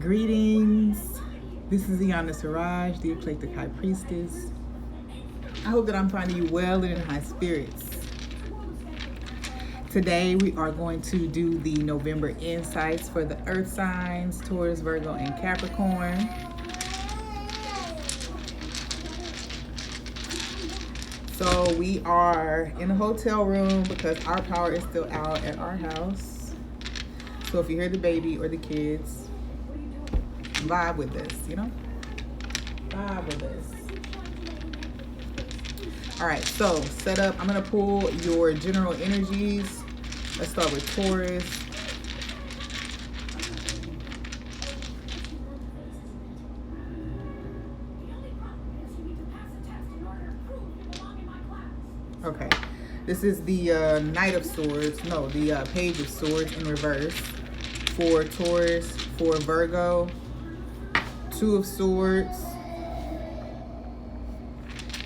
Greetings. This is IyandaSiraj, the Eclectic High Priestess. I hope that I'm finding you well and in high spirits. Today we are going to do the November insights for the earth signs, Taurus, Virgo, and Capricorn. So we are in a hotel room because our power is still out at our house. So if you hear the baby or the kids, vibe with this, vibe with this. All right, so set up. I'm gonna pull your general energies. Let's start with Taurus. Okay, this is the Knight of Swords. No, the Page of Swords in reverse for Taurus. For Virgo, Two of Swords.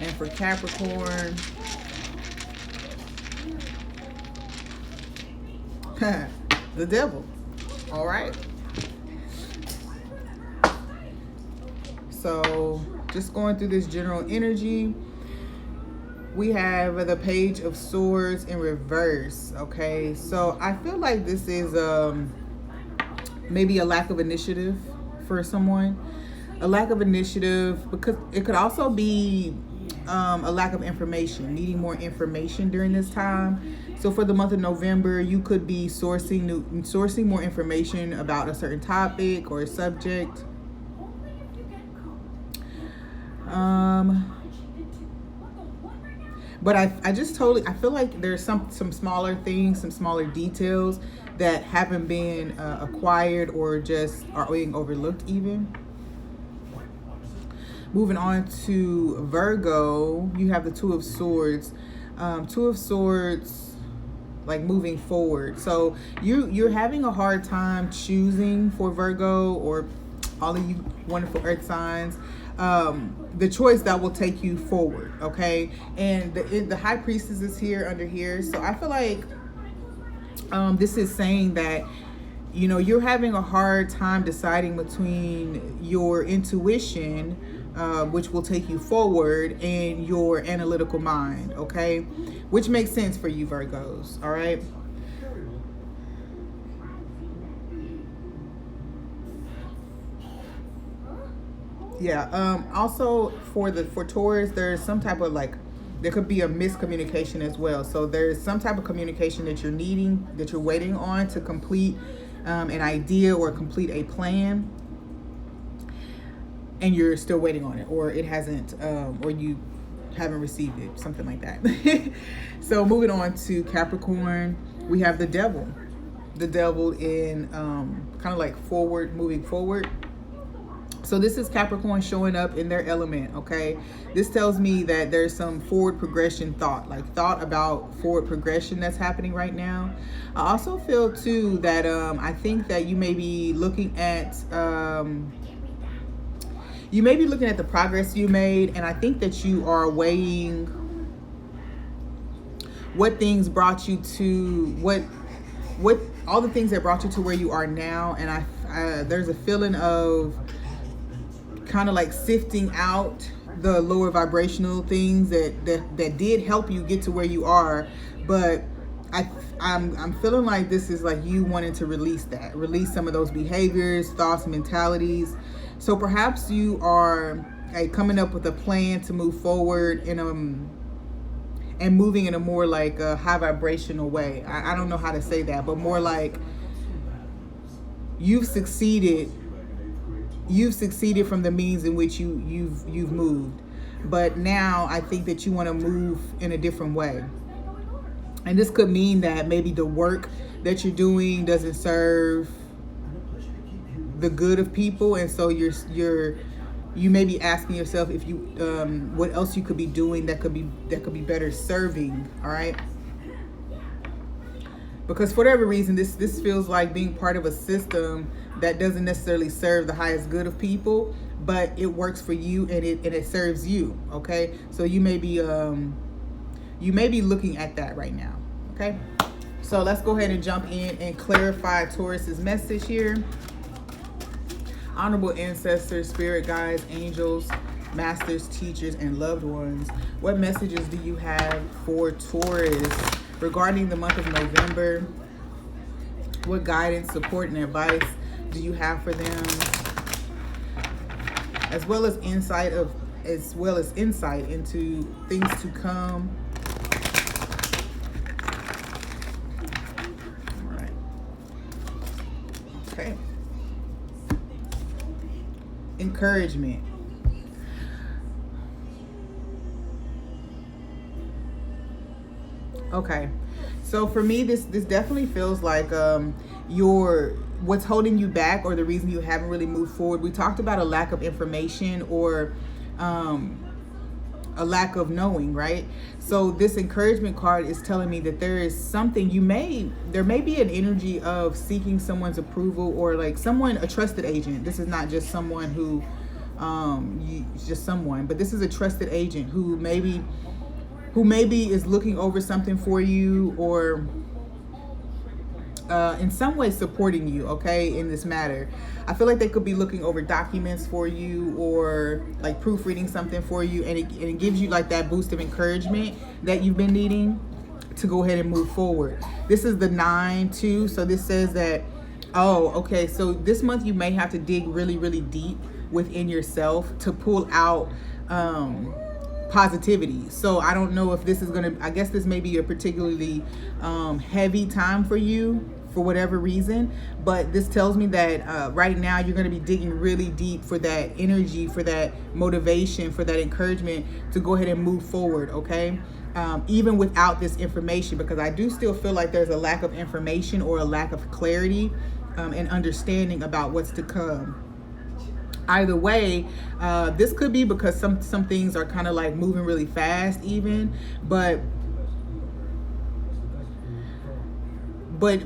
And for Capricorn, the Devil. All right. So just going through this general energy, we have the Page of Swords in reverse. Okay, so I feel like this is maybe a lack of initiative for someone. A lack of initiative, because it could also be a lack of information, needing more information during this time. So for the month of November, you could be sourcing more information about a certain topic or a subject. But I feel like there's some smaller things, some smaller details that haven't been acquired or just are being overlooked even. Moving on to Virgo, you have the Two of Swords. Two of Swords, like moving forward. So you're having a hard time choosing for Virgo or all of you wonderful earth signs, the choice that will take you forward, okay? And the High Priestess is here under here. So I feel like this is saying that, you're having a hard time deciding between your intuition, which will take you forward, and your analytical mind, okay? Which makes sense for you Virgos, all right? Yeah, also for Taurus, there's some type of there could be a miscommunication as well. So there's some type of communication that you're waiting on to complete an idea or complete a plan, and you're still waiting on it, or it hasn't, or you haven't received it, something like that. So moving on to Capricorn, we have the Devil. The Devil in kind of like moving forward. So this is Capricorn showing up in their element, okay? This tells me that there's some forward progression thought about forward progression that's happening right now. I also feel too that I think that you may be looking at the progress you made, and I think that you are weighing what things brought you to what all the things that brought you to where you are now. And there's a feeling of kind of like sifting out the lower vibrational things that did help you get to where you are, but I'm feeling like this is like you wanting to release some of those behaviors, thoughts, mentalities. So perhaps you are coming up with a plan to move forward and moving in a more like a high vibrational way. I don't know how to say that, but more like you've succeeded from the means in which you've moved, but now I think that you want to move in a different way. And this could mean that maybe the work that you're doing doesn't serve the good of people, and so you may be asking yourself if you what else you could be doing that could be better serving. All right, because for whatever reason this feels like being part of a system that doesn't necessarily serve the highest good of people, but it works for you and it serves you, okay? So you may be looking at that right now, okay? So let's go ahead and jump in and clarify Taurus's message here. Honorable ancestors, spirit guides, angels, masters, teachers, and loved ones, what messages do you have for Taurus regarding the month of November? What guidance, support, and advice do you have for them? As well as insight into things to come. All right. Okay. Encouragement. Okay, so for me, this definitely feels like what's holding you back, or the reason you haven't really moved forward. We talked about a lack of information, or a lack of knowing, right? So this encouragement card is telling me that there is something there may be an energy of seeking someone's approval, or like a trusted agent. This is not just someone who just someone, but this is a trusted agent who maybe is looking over something for you, or in some way supporting you, okay, in this matter. I feel like they could be looking over documents for you, or like proofreading something for you, and it gives you like that boost of encouragement that you've been needing to go ahead and move forward. This is the 9-2, so this says that, oh, okay, so this month you may have to dig really, really deep within yourself to pull out positivity. So I don't know if this is I guess this may be a particularly heavy time for you for whatever reason, but this tells me that right now you're going to be digging really deep for that energy, for that motivation, for that encouragement to go ahead and move forward, okay? Even without this information, because I do still feel like there's a lack of information, or a lack of clarity and understanding about what's to come. Either way, this could be because some things are kind of like moving really fast even, but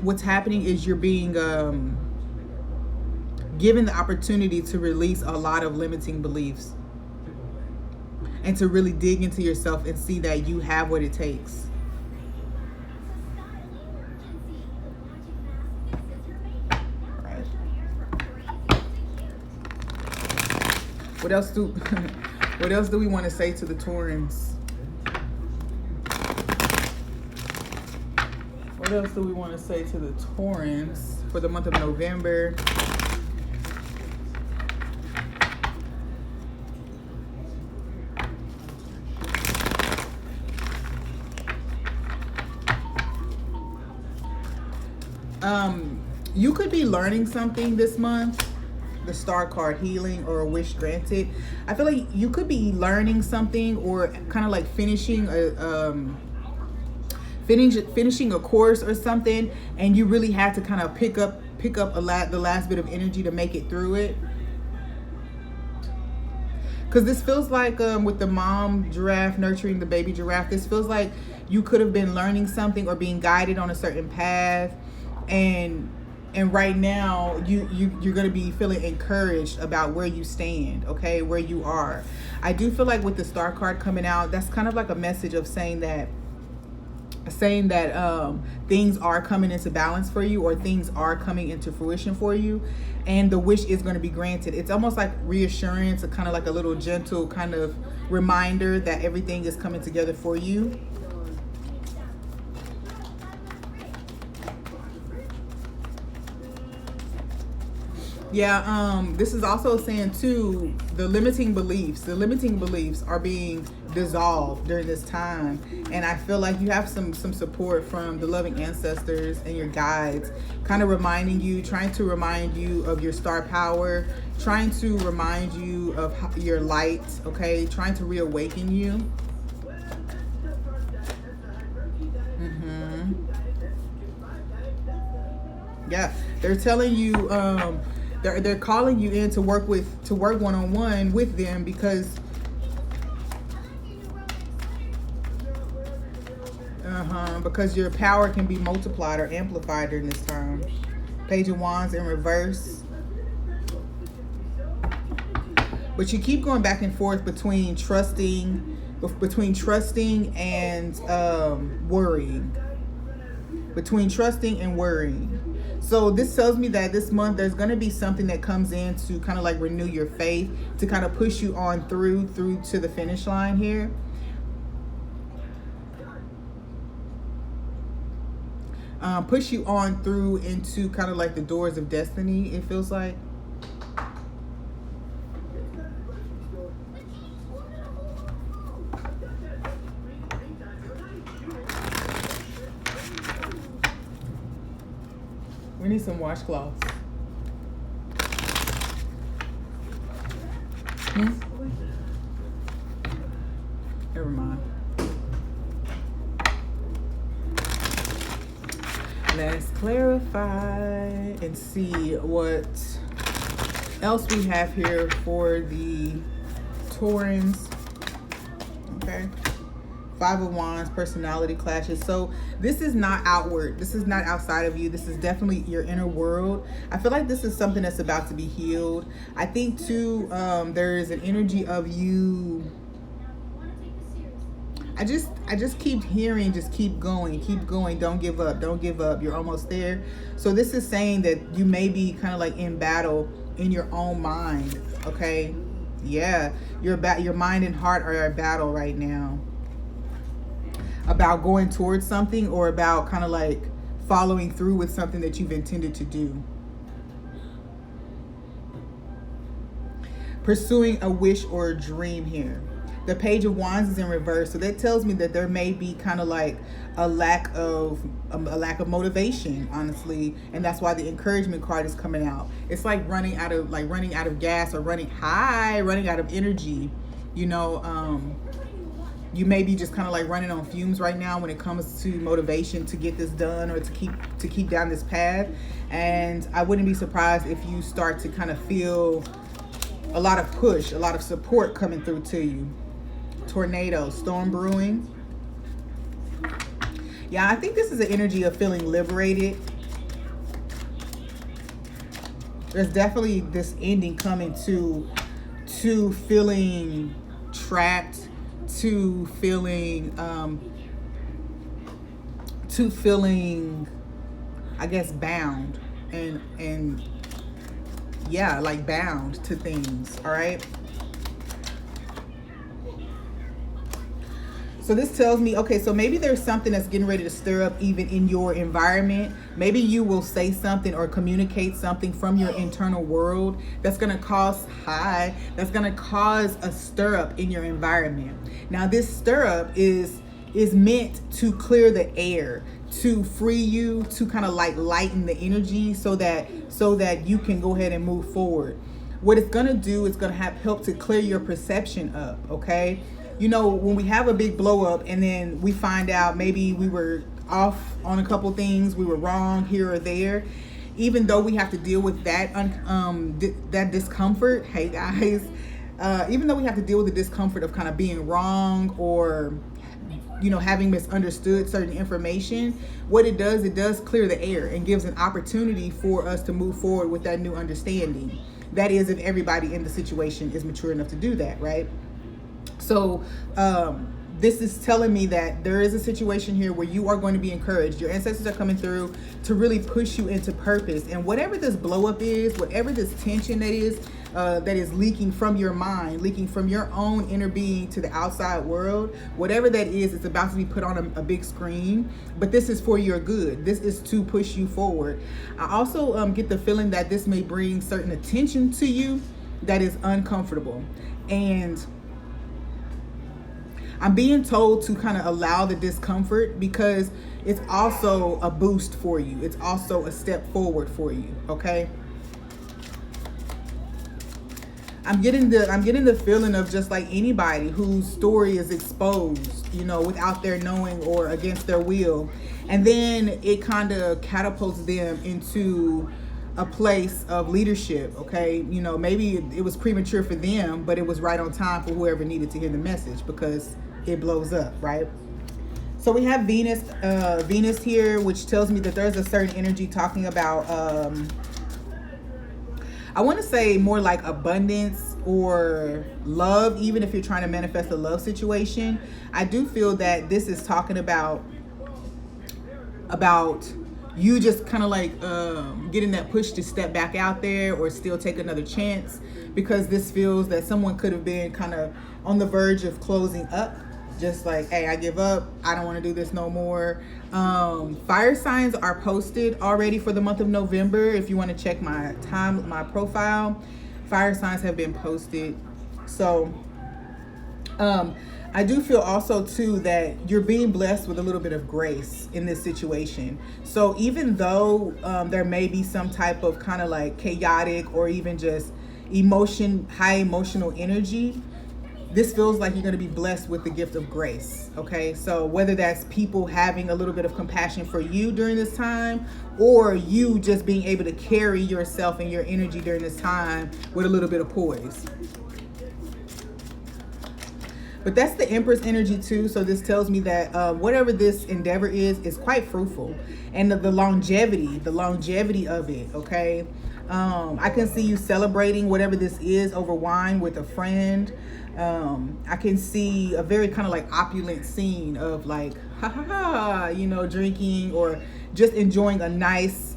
what's happening is you're being given the opportunity to release a lot of limiting beliefs, and to really dig into yourself and see that you have what it takes. What else do we want to say to the Taurans? What else do we want to say to the Taurans for the month of November? You could be learning something this month. The Star card, healing or a wish granted. I feel like you could be learning something, or kind of like finishing a course or something, and you really had to kind of pick up the last bit of energy to make it through it. Because this feels like with the mom giraffe nurturing the baby giraffe, this feels like you could have been learning something or being guided on a certain path, and right now you're going to be feeling encouraged about where you stand, okay, where you are. I do feel like with the Star card coming out, that's kind of like a message of saying that things are coming into balance for you, or things are coming into fruition for you, and the wish is going to be granted. It's almost like reassurance, kind of like a little gentle kind of reminder that everything is coming together for you. Yeah, this is also saying too, the limiting beliefs are being dissolved during this time, and I feel like you have some support from the loving ancestors and your guides, kind of trying to remind you of your star power, trying to remind you of your light, okay, trying to reawaken you. Yeah, they're telling you, they're calling you in to work one-on-one with them, because your power can be multiplied or amplified during this time. Page of Wands in reverse. But you keep going back and forth between trusting and worrying. Between trusting and worrying. So this tells me that this month there's going to be something that comes in to kind of like renew your faith, to kind of push you on through to the finish line here. Push you on through into kind of like the doors of destiny, it feels like. We need some washcloths. Never mind. Let's clarify and see what else we have here for the Taurans. Okay. Five of Wands, personality clashes. So this is not outward. This is not outside of you. This is definitely your inner world. I feel like this is something that's about to be healed. I think too, there is an energy of you. I just keep hearing, just keep going, don't give up, don't give up. You're almost there. So this is saying that you may be kind of like in battle in your own mind. Okay. Yeah. Your mind and heart are at battle right now. About going towards something, or about kind of like following through with something that you've intended to do. Pursuing a wish or a dream here. The Page of Wands is in reverse, so that tells me that there may be kind of like a lack of motivation, honestly, and that's why the encouragement card is coming out. It's like running out of gas, or running out of energy. You know, you may be just kind of like running on fumes right now when it comes to motivation to get this done, or to keep down this path. And I wouldn't be surprised if you start to kind of feel a lot of push, a lot of support coming through to you. Tornado, storm brewing. Yeah, I think this is an energy of feeling liberated. There's definitely this ending coming to feeling trapped, to feeling I guess bound, and yeah, like bound to things. All right. So this tells me, okay, so maybe there's something that's getting ready to stir up even in your environment. Maybe you will say something or communicate something from your internal world that's going to cause a stir up in your environment. Now this stir up is meant to clear the air, to free you, to kind of like lighten the energy so that you can go ahead and move forward. What it's going to do is going to help to clear your perception up, okay? You know, when we have a big blow up and then we find out maybe we were off on a couple things, we were wrong here or there, even though we have to deal with that that discomfort, hey guys, even though we have to deal with the discomfort of kind of being wrong, or you know, having misunderstood certain information, what it does clear the air and gives an opportunity for us to move forward with that new understanding. That is, if everybody in the situation is mature enough to do that, right? So this is telling me that there is a situation here where you are going to be encouraged. Your ancestors are coming through to really push you into purpose. And whatever this blow up is, whatever this tension that is leaking from your mind, leaking from your own inner being to the outside world, whatever that is, it's about to be put on a big screen. But this is for your good. This is to push you forward. I also get the feeling that this may bring certain attention to you that is uncomfortable. And I'm being told to kind of allow the discomfort, because it's also a boost for you. It's also a step forward for you, okay? I'm getting the feeling of just like anybody whose story is exposed, you know, without their knowing or against their will. And then it kind of catapults them into a place of leadership, okay? You know, maybe it was premature for them, but it was right on time for whoever needed to hear the message, because it blows up, right? So we have Venus here, which tells me that there's a certain energy talking about, I want to say more like abundance or love, even if you're trying to manifest a love situation. I do feel that this is talking about you just kind of like getting that push to step back out there or still take another chance, because this feels that someone could have been kind of on the verge of closing up, just like, hey, I give up, I don't want to do this no more. Fire signs are posted already for the month of November. If you want to check my profile, fire signs have been posted. So I do feel also too that you're being blessed with a little bit of grace in this situation. So even though there may be some type of kind of like chaotic or even just high emotional energy, this feels like you're going to be blessed with the gift of grace. Okay, so whether that's people having a little bit of compassion for you during this time, or you just being able to carry yourself and your energy during this time with a little bit of poise. But that's the Empress energy too. So this tells me that whatever this endeavor is quite fruitful, and the longevity of it. Okay, I can see you celebrating whatever this is over wine with a friend. I can see a very kind of like opulent scene of like, drinking or just enjoying a nice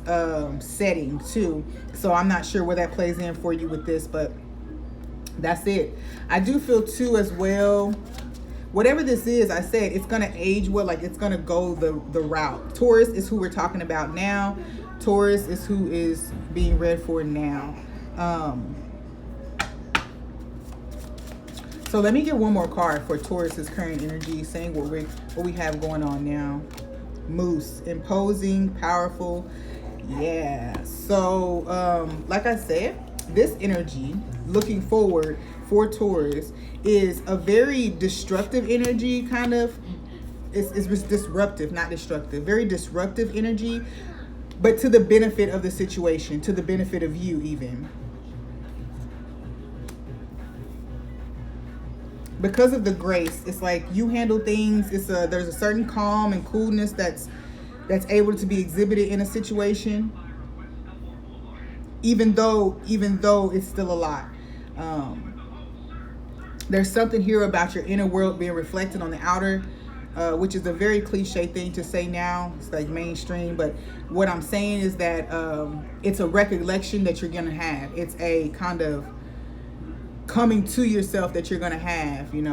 setting too. So I'm not sure where that plays in for you with this, but that's it. I do feel too as well, whatever this is, I said it's going to age well, like it's going to go the route. Taurus is who we're talking about now. Taurus is who is being read for now. So let me get one more card for Taurus's current energy, saying what we have going on now. Moose, imposing, powerful. Yeah. So like I said, this energy looking forward for Taurus is a very destructive energy, kind of. It's disruptive, not destructive. Very disruptive energy, but to the benefit of the situation, to the benefit of you even. Because of the grace, it's like you handle things. There's a certain calm and coolness that's able to be exhibited in a situation, even though it's still a lot. There's something here about your inner world being reflected on the outer, which is a very cliche thing to say now. It's like mainstream, but what I'm saying is that it's a recollection that you're gonna have. It's a kind of coming to yourself that you're gonna have, I'm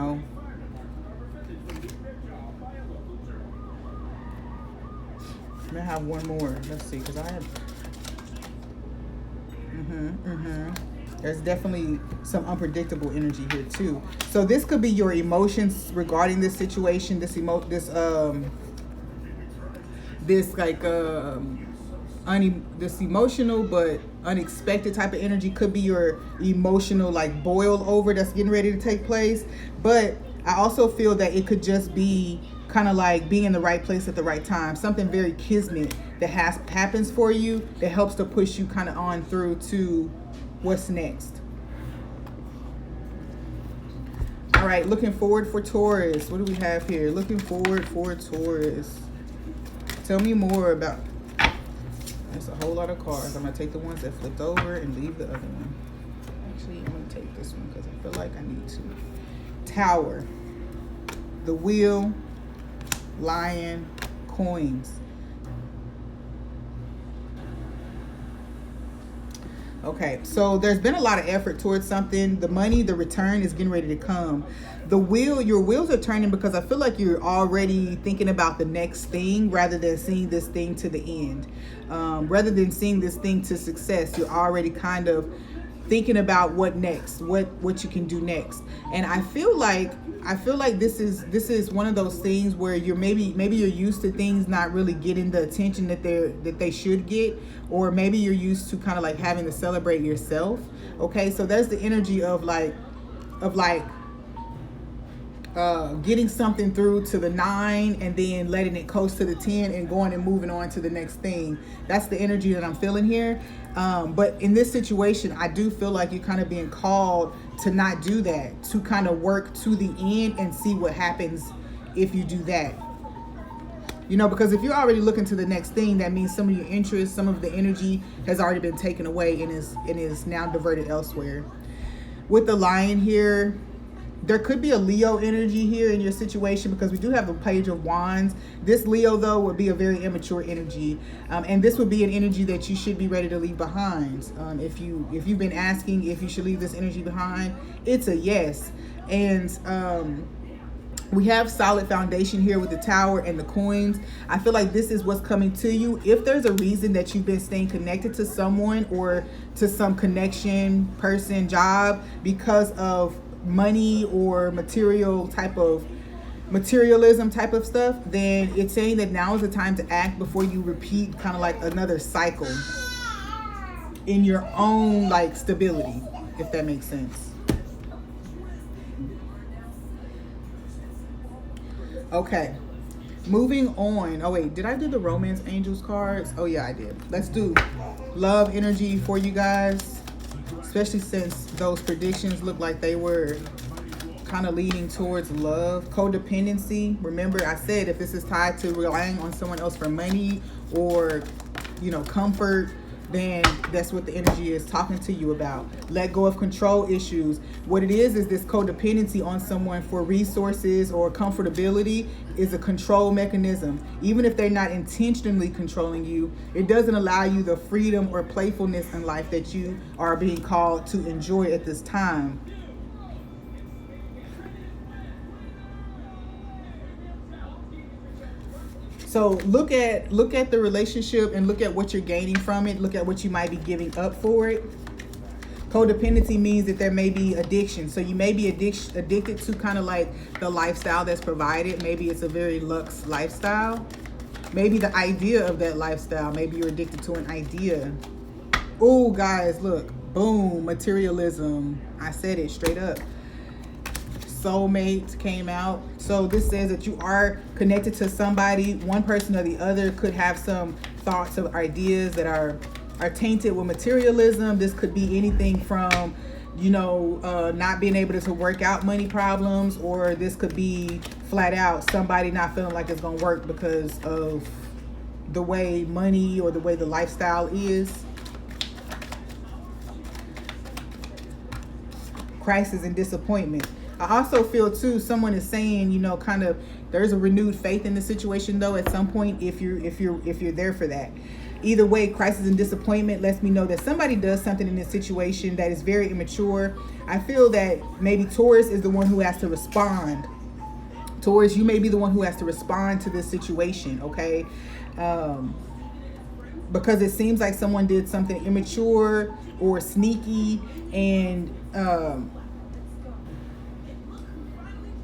gonna have one more. Let's see, because I have there's definitely some unpredictable energy here too. So this could be your emotions regarding this situation. This emotional but unexpected type of energy could be your emotional like boil over that's getting ready to take place. But I also feel that it could just be kind of like being in the right place at the right time. Something very kismet that happens for you that helps to push you kind of on through to what's next. All right, looking forward for Taurus. What do we have here? Looking forward for Taurus. Tell me more about. There's a whole lot of cards. I'm going to take the ones that flipped over and leave the other one. Actually, I'm going to take this one because I feel like I need to. Tower. The Wheel. Lion. Coins. Okay, so there's been a lot of effort towards something. The money, the return is getting ready to come. Your wheels are turning because I feel like you're already thinking about the next thing rather than seeing this thing to the end. Rather than seeing this thing to success, you're already kind of thinking about what next, what you can do next. And I feel like this is one of those things where you're maybe you're used to things not really getting the attention that they should get, or maybe you're used to kind of like having to celebrate yourself. Okay, so there's the energy of getting something through to the 9 and then letting it coast to the 10 and going and moving on to the next thing. That's the energy that I'm feeling here. But in this situation, I do feel like you're kind of being called to not do that, to kind of work to the end and see what happens if you do that. Because if you're already looking to the next thing, that means some of your interest, some of the energy has already been taken away and is now diverted elsewhere. With the Lion here, There could be a Leo energy here in your situation because we do have the Page of Wands. This Leo, though, would be a very immature energy. And this would be an energy that you should be ready to leave behind. If you've been asking if you should leave this energy behind, it's a yes. And we have solid foundation here with the Tower and the coins. I feel like this is what's coming to you. If there's a reason that you've been staying connected to someone or to some connection, person, job, because of money or materialism type of stuff, then it's saying that now is the time to act before you repeat kind of like another cycle in your own like stability, if that makes sense. Okay, moving on. Oh wait, did I do the romance angels cards? Oh yeah, I did. Let's do love energy for you guys, especially since those predictions look like they were kind of leading towards love. Codependency. Remember, I said if this is tied to relying on someone else for money or, you know, comfort, then that's what the energy is talking to you about. Let go of control issues. What it is this codependency on someone for resources or comfortability is a control mechanism. Even if they're not intentionally controlling you, it doesn't allow you the freedom or playfulness in life that you are being called to enjoy at this time. So look at the relationship and look at what you're gaining from it. Look at what you might be giving up for it. Codependency means that there may be addiction. So you may be addicted to kind of like the lifestyle that's provided. Maybe it's a very luxe lifestyle. Maybe the idea of that lifestyle. Maybe you're addicted to an idea. Oh, guys, look. Boom. Materialism. I said it straight up. Soulmate came out. So this says that you are connected to somebody. One person or the other could have some thoughts or ideas that are tainted with materialism. This could be anything from, you know, not being able to work out money problems, or this could be flat out somebody not feeling like it's gonna work because of the way money or the way the lifestyle is. Crisis and disappointment. I also feel too, someone is saying, you know, kind of there's a renewed faith in the situation though at some point if you're there for that. Either way, crisis and disappointment lets me know that somebody does something in this situation that is very immature. I feel that maybe Taurus is the one who has to respond. Taurus, you may be the one who has to respond to this situation, okay? Because it seems like someone did something immature or sneaky, and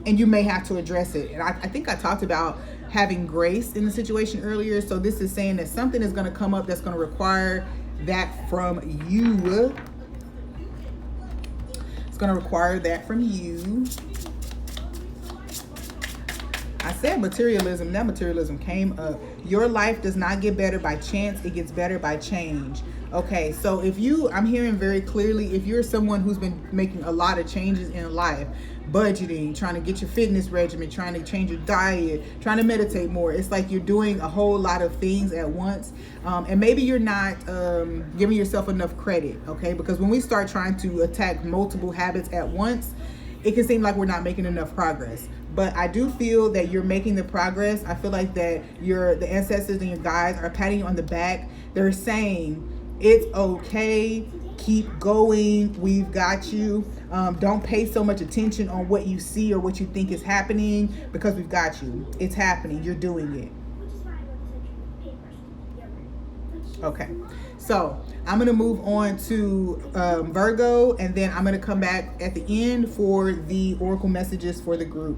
you may have to address it. And I think I talked about having grace in the situation earlier. So this is saying that something is going to come up that's going to require that from you. It's going to require that from you. I said materialism. That materialism came up. Your life does not get better by chance. It gets better by change. Okay, so I'm hearing very clearly, if you're someone who's been making a lot of changes in life, budgeting, trying to get your fitness regimen, trying to change your diet, trying to meditate more. It's like you're doing a whole lot of things at once. And maybe you're not giving yourself enough credit, okay? Because when we start trying to attack multiple habits at once, it can seem like we're not making enough progress. But I do feel that you're making the progress. I feel like that the ancestors and your guides are patting you on the back. They're saying, it's okay, keep going, we've got you. Don't pay so much attention on what you see or what you think is happening, because we've got you. It's happening, you're doing it. Okay, so I'm going to move on to Virgo, and then I'm going to come back at the end for the oracle messages for the group.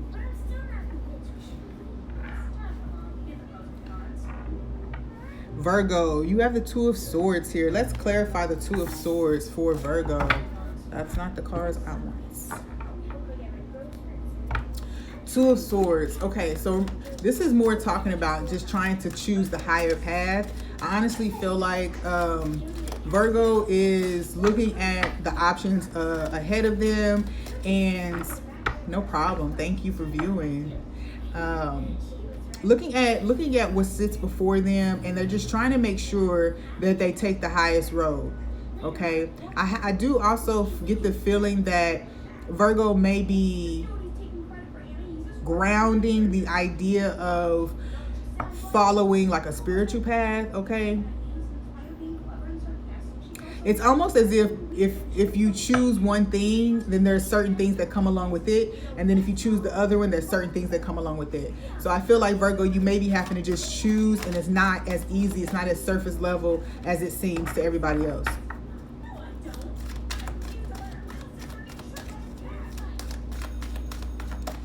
Virgo, you have the Two of Swords here. Let's clarify the Two of Swords for Virgo. That's not the cards I want. Two of Swords. Okay, so this is more talking about just trying to choose the higher path. I honestly feel like Virgo is looking at the options ahead of them, and no problem. Thank you for viewing. Looking at what sits before them, and they're just trying to make sure that they take the highest road. Okay, I do also get the feeling that Virgo may be grounding the idea of following like a spiritual path, okay? It's almost as if you choose one thing, then there's certain things that come along with it. And then if you choose the other one, there's certain things that come along with it. So I feel like, Virgo, you may be having to just choose, and it's not as easy. It's not as surface level as it seems to everybody else.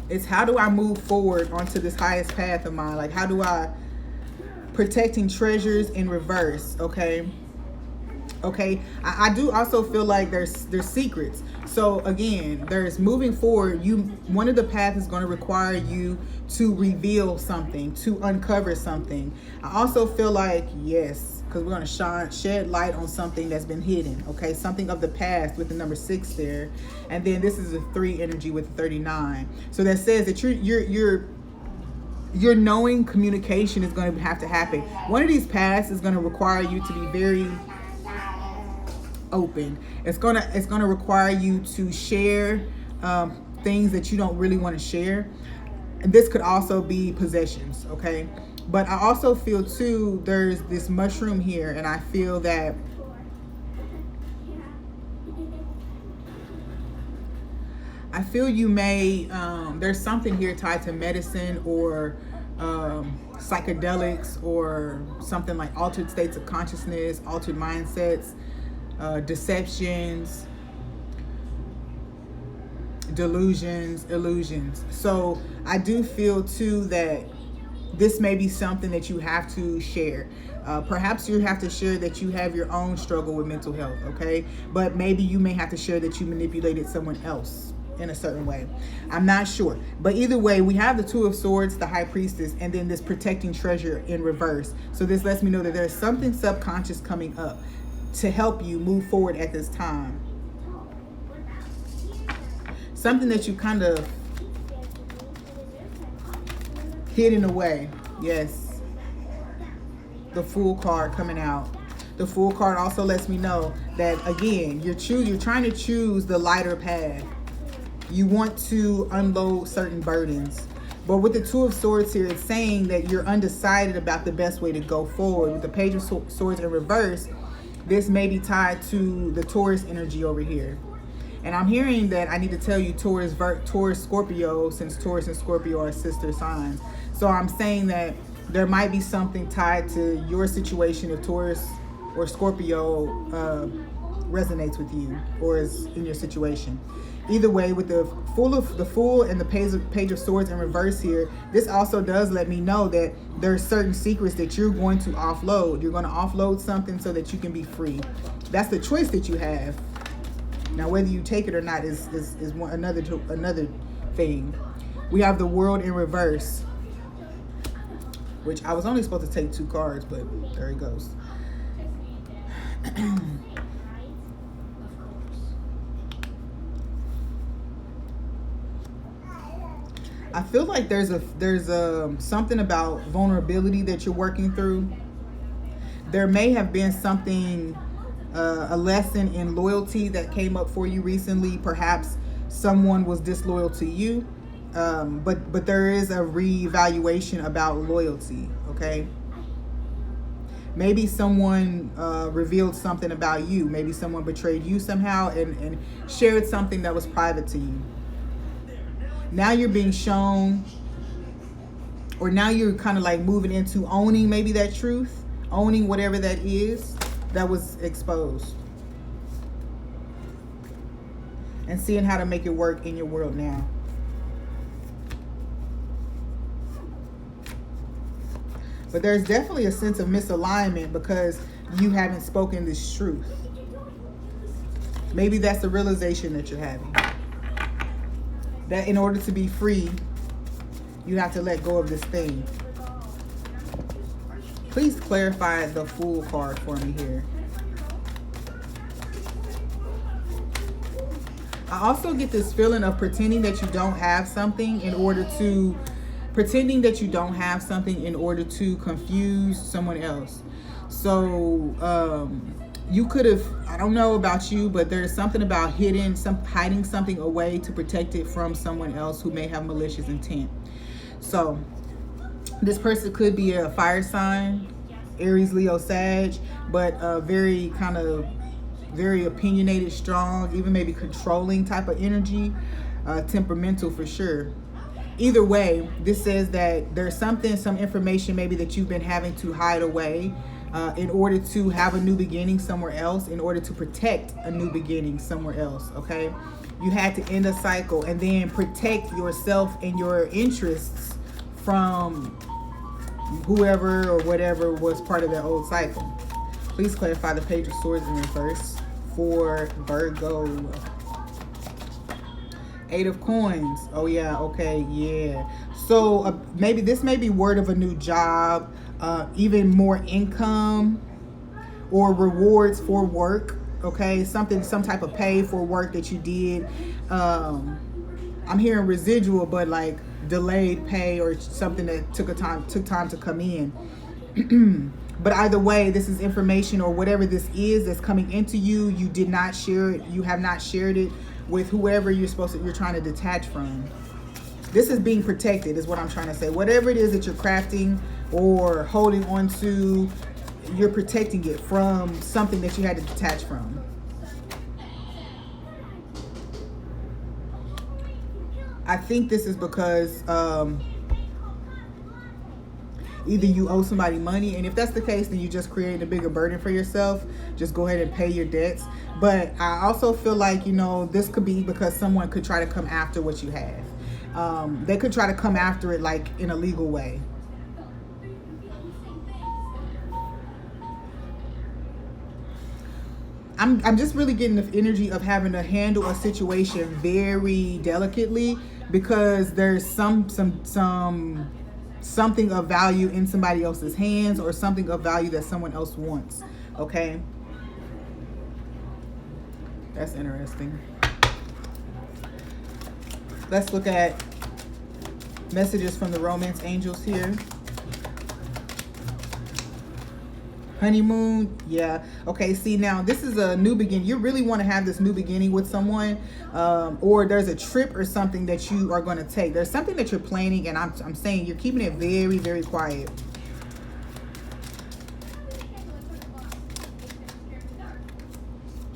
It's how do I move forward onto this highest path of mine? Like, how do I protecting treasures in reverse, okay? Okay, I do also feel like there's secrets. So again, there's moving forward. One of the paths is going to require you to reveal something, to uncover something. I also feel like, yes, because we're going to shed light on something that's been hidden. Okay, something of the past with the number 6 there, and then this is a 3 energy with 39. So that says that your knowing communication is going to have to happen. One of these paths is going to require you to be very open. It's gonna require you to share things that you don't really want to share. And this could also be possessions, okay? But I also feel too, there's this mushroom here, and I feel that you may there's something here tied to medicine or psychedelics or something like altered states of consciousness, altered mindsets, deceptions, delusions, illusions. So I do feel too that this may be something that you have to share. Perhaps you have to share that you have your own struggle with mental health, okay? But maybe you may have to share that you manipulated someone else in a certain way. I'm not sure. But either way, we have the 2 of Swords, the High Priestess, and then this protecting treasure in reverse. So this lets me know that there's something subconscious coming up to help you move forward at this time. Something that you kind of hidden away. Yes. The Fool card coming out. The Fool card also lets me know that, again, you're trying to choose the lighter path. You want to unload certain burdens. But with the 2 of Swords here, it's saying that you're undecided about the best way to go forward. With the Page of Swords in reverse, this may be tied to the Taurus energy over here. And I'm hearing that I need to tell you Taurus, Scorpio, since Taurus and Scorpio are sister signs. So I'm saying that there might be something tied to your situation if Taurus or Scorpio resonates with you or is in your situation. Either way, with the Fool and the Page of Swords in reverse here, this also does let me know that there's certain secrets that you're going to offload. You're going to offload something so that you can be free. That's the choice that you have. Now, whether you take it or not is another thing. We have the World in reverse, which I was only supposed to take 2 cards, but there it goes. I feel like there's something about vulnerability that you're working through. There may have been something, a lesson in loyalty that came up for you recently. Perhaps someone was disloyal to you, but there is a reevaluation about loyalty, okay? Maybe someone revealed something about you. Maybe someone betrayed you somehow and shared something that was private to you. Now you're being shown, or now you're kind of like moving into owning maybe that truth, owning whatever that is that was exposed, and seeing how to make it work in your world now. But there's definitely a sense of misalignment because you haven't spoken this truth. Maybe that's the realization that you're having. That in order to be free, you have to let go of this thing. Please clarify the Fool card for me here. I also get this feeling of pretending that you don't have something in order to confuse someone else. So you could have, I don't know about you, but there's something about hiding something away to protect it from someone else who may have malicious intent. So this person could be a fire sign, Aries, Leo, Sag, but very opinionated, strong, even maybe controlling type of energy, temperamental for sure. Either way, this says that there's some information maybe that you've been having to hide away in order to have a new beginning somewhere else, in order to protect a new beginning somewhere else, okay? You had to end a cycle and then protect yourself and your interests from whoever or whatever was part of that old cycle. Please clarify the Page of Swords in reverse for Virgo. Eight of Coins. Oh yeah, okay, yeah. So maybe this may be word of a new job, even more income or rewards for work. Okay, some type of pay for work that you did. I'm hearing residual, but like delayed pay or something that took time to come in. But either way, this is information or whatever this is that's coming into you. You did not share it. You have not shared it with whoever you're trying to detach from. This is being protected, is what I'm trying to say. Whatever it is that you're crafting or holding on to, you're protecting it from something that you had to detach from. I think this is because either you owe somebody money, and if that's the case, then you're just creating a bigger burden for yourself. Just go ahead and pay your debts. But I also feel like, this could be because someone could try to come after what you have. They could try to come after it like in a legal way. I'm just really getting the energy of having to handle a situation very delicately, because there's something of value in somebody else's hands, or something of value that someone else wants. Okay, that's interesting. Let's look at messages from the romance angels here. Honeymoon, yeah. Okay, see, now this is a new beginning. You really want to have this new beginning with someone, or there's a trip or something that you are going to take. There's something that you're planning, and I'm saying you're keeping it very, very quiet.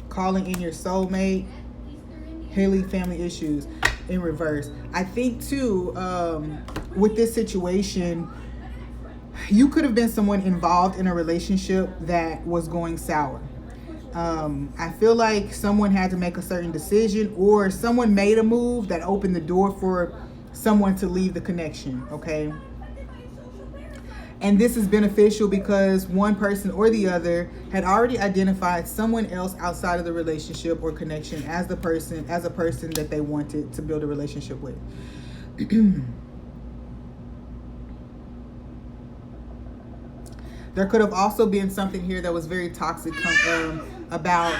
Calling in your soulmate, healing family issues in reverse. I think too, with this situation, you could have been someone involved in a relationship that was going sour. I feel like someone had to make a certain decision, or someone made a move that opened the door for someone to leave the connection, okay? And this is beneficial because one person or the other had already identified someone else outside of the relationship or connection as a person that they wanted to build a relationship with. There could have also been something here that was very toxic about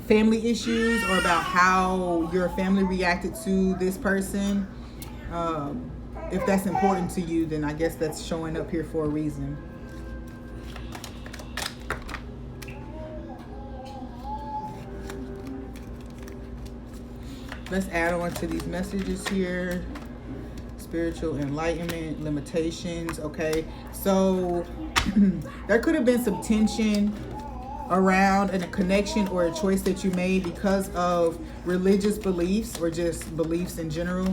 family issues, or about how your family reacted to this person. If that's important to you, then I guess that's showing up here for a reason. Let's add on to these messages here. Spiritual enlightenment, limitations. Okay, so there could have been some tension around a connection or a choice that you made because of religious beliefs, or just beliefs in general.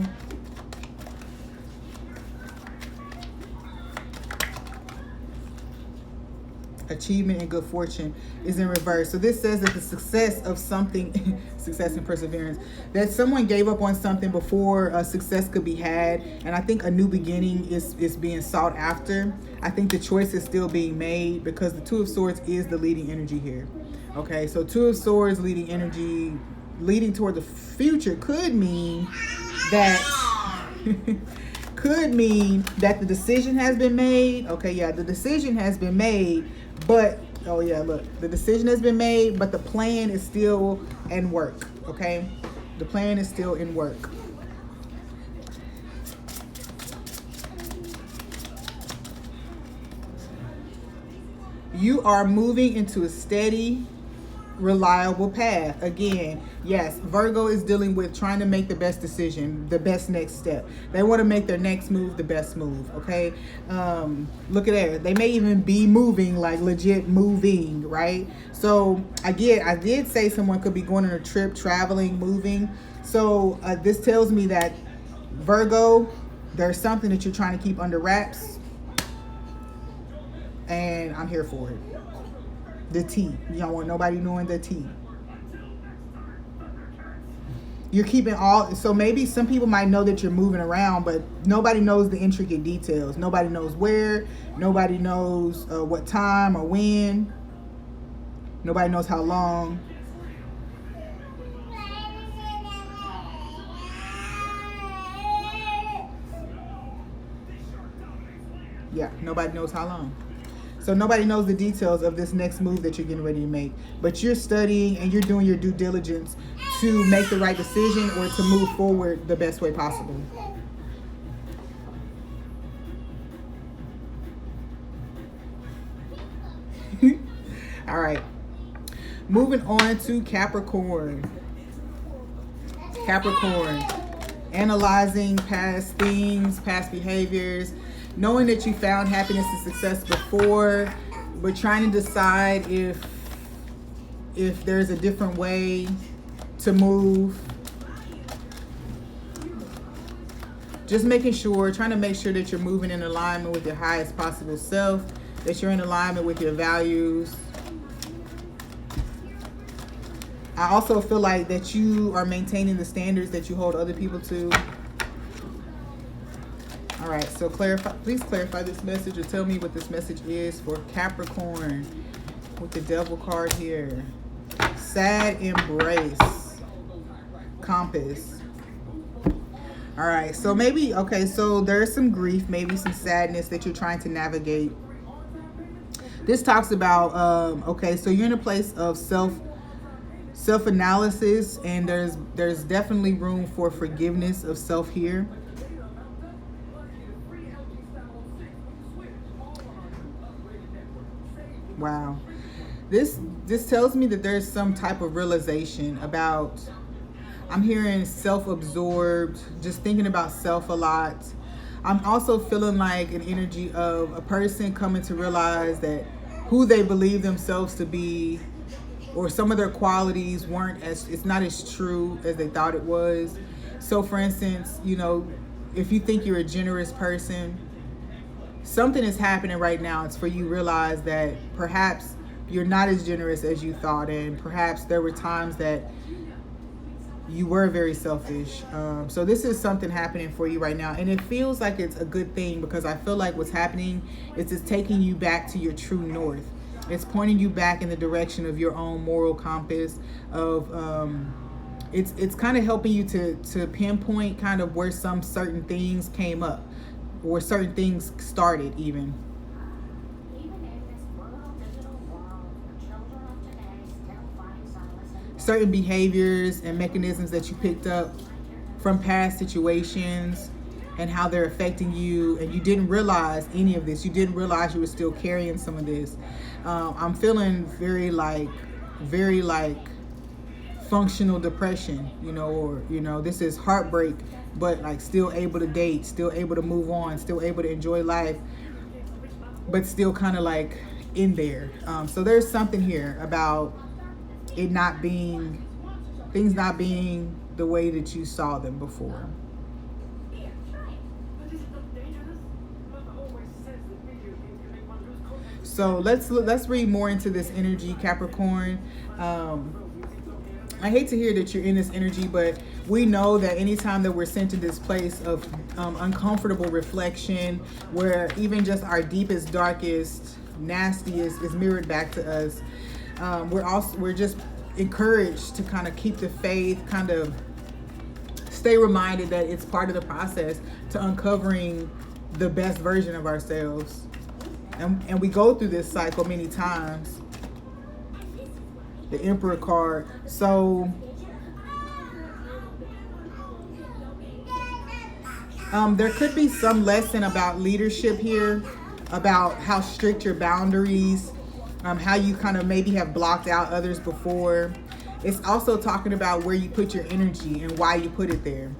Achievement and good fortune is in reverse. So this says that the success of something, success and perseverance, that someone gave up on something before success could be had. And I think a new beginning is being sought after. I think the choice is still being made, because the Two of Swords is the leading energy here. Okay, so Two of Swords, leading energy, leading toward the future, could mean that could mean that the decision has been made. Okay, yeah, the decision has been made, but oh yeah, look, the decision has been made, but the plan is still in work. Okay, the plan is still in work. You are moving into a steady, reliable path. Again, yes, Virgo is dealing with trying to make the best decision, the best next step. They want to make their next move the best move. Okay, look at there. They may even be moving, like legit moving, right? So I did say someone could be going on a trip, traveling, moving. So this tells me that Virgo, there's something that you're trying to keep under wraps, and I'm here for it. The tea. You don't want nobody knowing the tea. You're keeping all, so maybe some people might know that you're moving around, but nobody knows the intricate details. Nobody knows where. Nobody knows what time or when. Nobody knows how long. Yeah, nobody knows how long. So nobody knows the details of this next move that you're getting ready to make. But you're studying and you're doing your due diligence to make the right decision or to move forward the best way possible. All right. Moving on to Capricorn. Capricorn. Analyzing past things, past behaviors. Knowing that you found happiness and success before, but trying to decide if there's a different way to move. Just making sure, trying to make sure that you're moving in alignment with your highest possible self, that you're in alignment with your values. I also feel like that you are maintaining the standards that you hold other people to. All right, so please clarify this message or tell me what this message is for Capricorn with the Devil card here. Sad embrace. Compass. All right, so maybe, okay, so there's some grief, maybe some sadness that you're trying to navigate. This talks about, okay, so you're in a place of self-analysis, and there's definitely room for forgiveness of self here. Wow. This tells me that there's some type of realization about, I'm hearing self-absorbed, just thinking about self a lot. I'm also feeling like an energy of a person coming to realize that who they believe themselves to be, or some of their qualities it's not as true as they thought it was. So for instance, you know, if you think you're a generous person, something is happening right now. It's for you to realize that perhaps you're not as generous as you thought, and perhaps there were times that you were very selfish. So this is something happening for you right now, and it feels like it's a good thing, because I feel like what's happening is it's taking you back to your true north. It's pointing you back in the direction of your own moral compass of it's kind of helping you to pinpoint kind of where some certain things came up, or certain things started even. Certain behaviors and mechanisms that you picked up from past situations and how they're affecting you, and you didn't realize any of this. You didn't realize you were still carrying some of this. I'm feeling very like functional depression, you know, or, you know, this is heartbreak, but like still able to date, still able to move on, still able to enjoy life, but still kind of like in there. So there's something here about it not being, things not being the way that you saw them before. So let's read more into this energy, Capricorn. I hate to hear that you're in this energy, but we know that anytime that we're sent to this place of uncomfortable reflection, where even just our deepest, darkest, nastiest is mirrored back to us, we're just encouraged to kind of keep the faith, kind of stay reminded that it's part of the process to uncovering the best version of ourselves. And we go through this cycle many times. The Emperor card. So there could be some lesson about leadership here, about how strict your boundaries how you kind of maybe have blocked out others before. It's also talking about where you put your energy and why you put it there.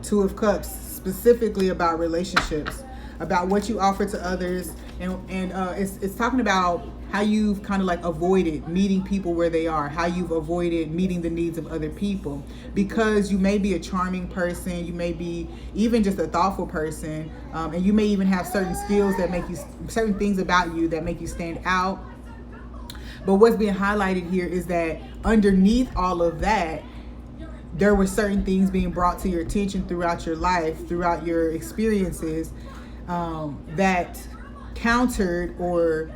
Two of Cups, specifically about relationships, about what you offer to others, and it's talking about how you've kind of like avoided meeting people where they are, how you've avoided meeting the needs of other people, because you may be a charming person, you may be even just a thoughtful person, and you may even have certain skills that make you, certain things about you that make you stand out. But what's being highlighted here is that underneath all of that, there were certain things being brought to your attention throughout your life, throughout your experiences, that countered or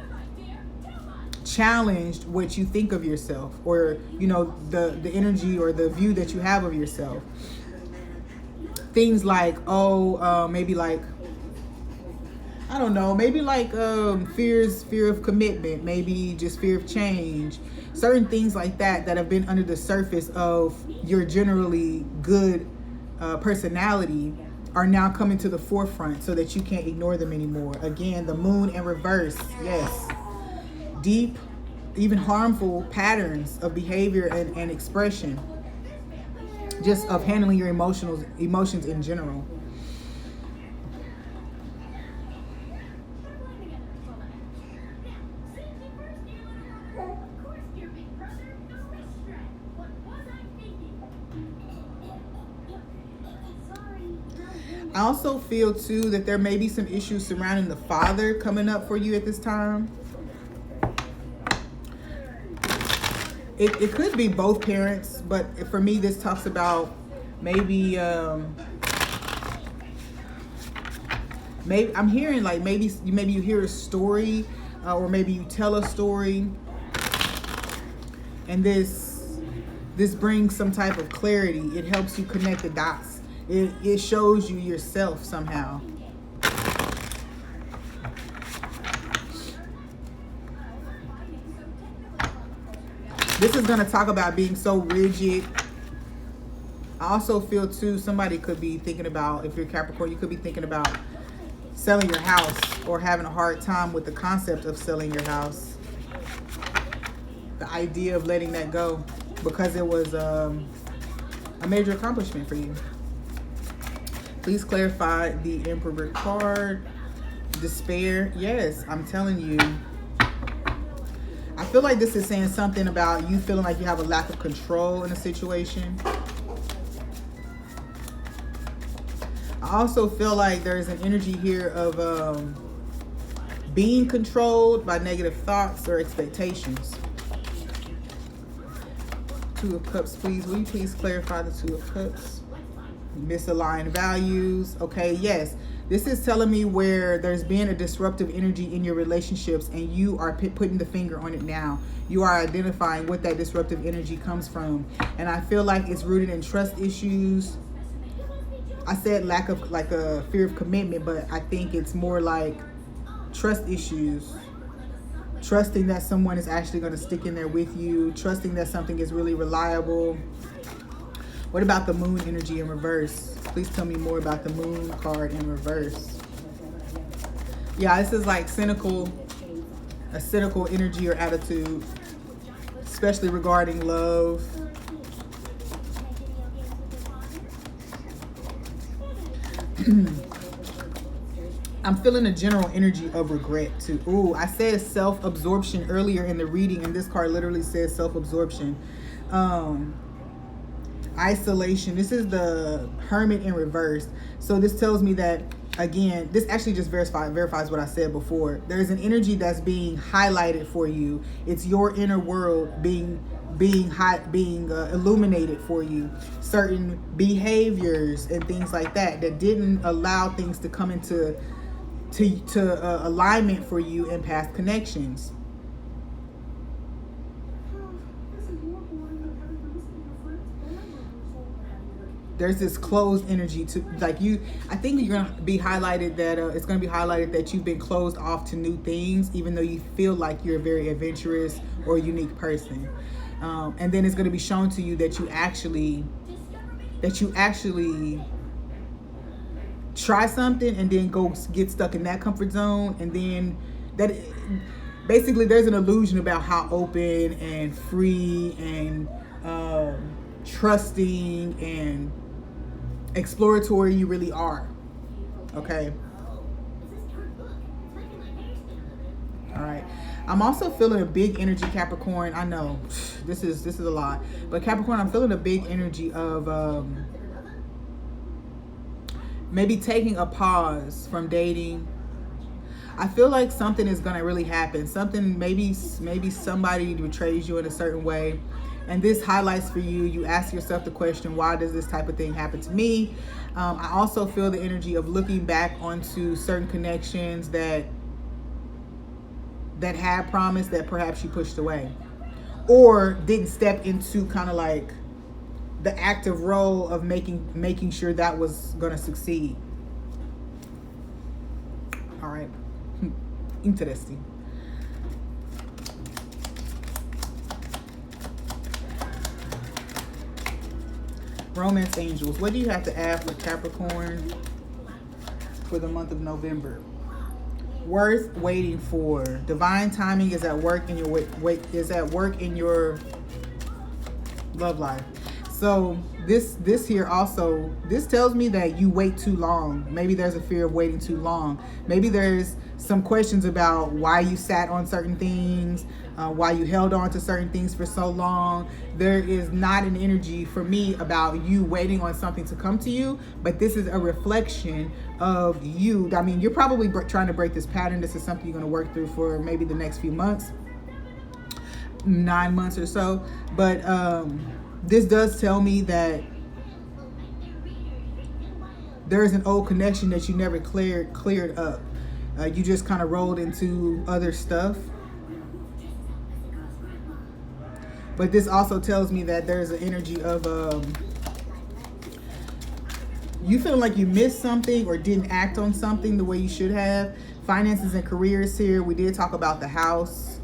challenged what you think of yourself, or the energy or the view that you have of yourself. Things like maybe like, I don't know, maybe like fear of commitment, maybe just fear of change, certain things like that have been under the surface of your generally good personality are now coming to the forefront so that you can't ignore them anymore. Again, the moon in reverse, yes. Deep, even harmful patterns of behavior and expression, just of handling your emotions in general. I also feel too that there may be some issues surrounding the father coming up for you at this time. It could be both parents, but for me, this talks about maybe I'm hearing like maybe you hear a story, or maybe you tell a story, and this brings some type of clarity. It helps you connect the dots. It shows you yourself somehow. This is going to talk about being so rigid. I also feel too, somebody could be thinking about, if you're Capricorn, you could be thinking about selling your house, or having a hard time with the concept of selling your house. The idea of letting that go, because it was a major accomplishment for you. Please clarify the Emperor card. Despair. Yes, I'm telling you. I feel like this is saying something about you feeling like you have a lack of control in a situation. I also feel like there's an energy here of being controlled by negative thoughts or expectations. Two of Cups, please. Will you please clarify the Two of Cups? Misaligned values. Okay, yes. This is telling me where there's been a disruptive energy in your relationships, and you are putting the finger on it now. You are identifying what that disruptive energy comes from. And I feel like it's rooted in trust issues. I said lack of, like a fear of commitment, but I think it's more like trust issues. Trusting that someone is actually going to stick in there with you. Trusting that something is really reliable. What about the moon energy in reverse? Please tell me more about the moon card in reverse. Yeah, this is like a cynical energy or attitude, especially regarding love. I'm feeling a general energy of regret too. Ooh, I said self-absorption earlier in the reading, and this card literally says self-absorption. Isolation. This is the Hermit in reverse. So this tells me that, again, this actually just verifies what I said before. There's an energy that's being highlighted for you. It's your inner world being illuminated for you. Certain behaviors and things like that didn't allow things to come into alignment for you in past connections. There's this closed energy to, like, you, I think you're going to be highlighted that it's going to be highlighted that you've been closed off to new things, even though you feel like you're a very adventurous or unique person. And then it's going to be shown to you that you actually try something and then go get stuck in that comfort zone, and then basically there's an illusion about how open and free and trusting and exploratory you really are. Okay. All right. I'm also feeling a big energy, Capricorn. I know this is a lot, but Capricorn, I'm feeling a big energy of maybe taking a pause from dating. I feel like something is going to really happen. Something, maybe somebody betrays you in a certain way. And this highlights for you. You ask yourself the question, why does this type of thing happen to me? I also feel the energy of looking back onto certain connections that had promised that perhaps you pushed away, or didn't step into kind of like the active role of making sure that was going to succeed. All right. Interesting. Romance angels, what do you have to add for Capricorn for the month of November? Worth waiting for. Divine timing is at work in your your love life. So this here also, this tells me that you wait too long. Maybe there's a fear of waiting too long. Maybe there's some questions about why you sat on certain things, why you held on to certain things for so long. There is not an energy for me about you waiting on something to come to you, but this is a reflection of you. I mean, you're probably trying to break this pattern. This is something you're going to work through for maybe the next few months, 9 months or so. But this does tell me that there is an old connection that you never cleared up. You just kind of rolled into other stuff. But this also tells me that there's an energy of you feeling like you missed something or didn't act on something the way you should have. Finances and careers here. We did talk about the house,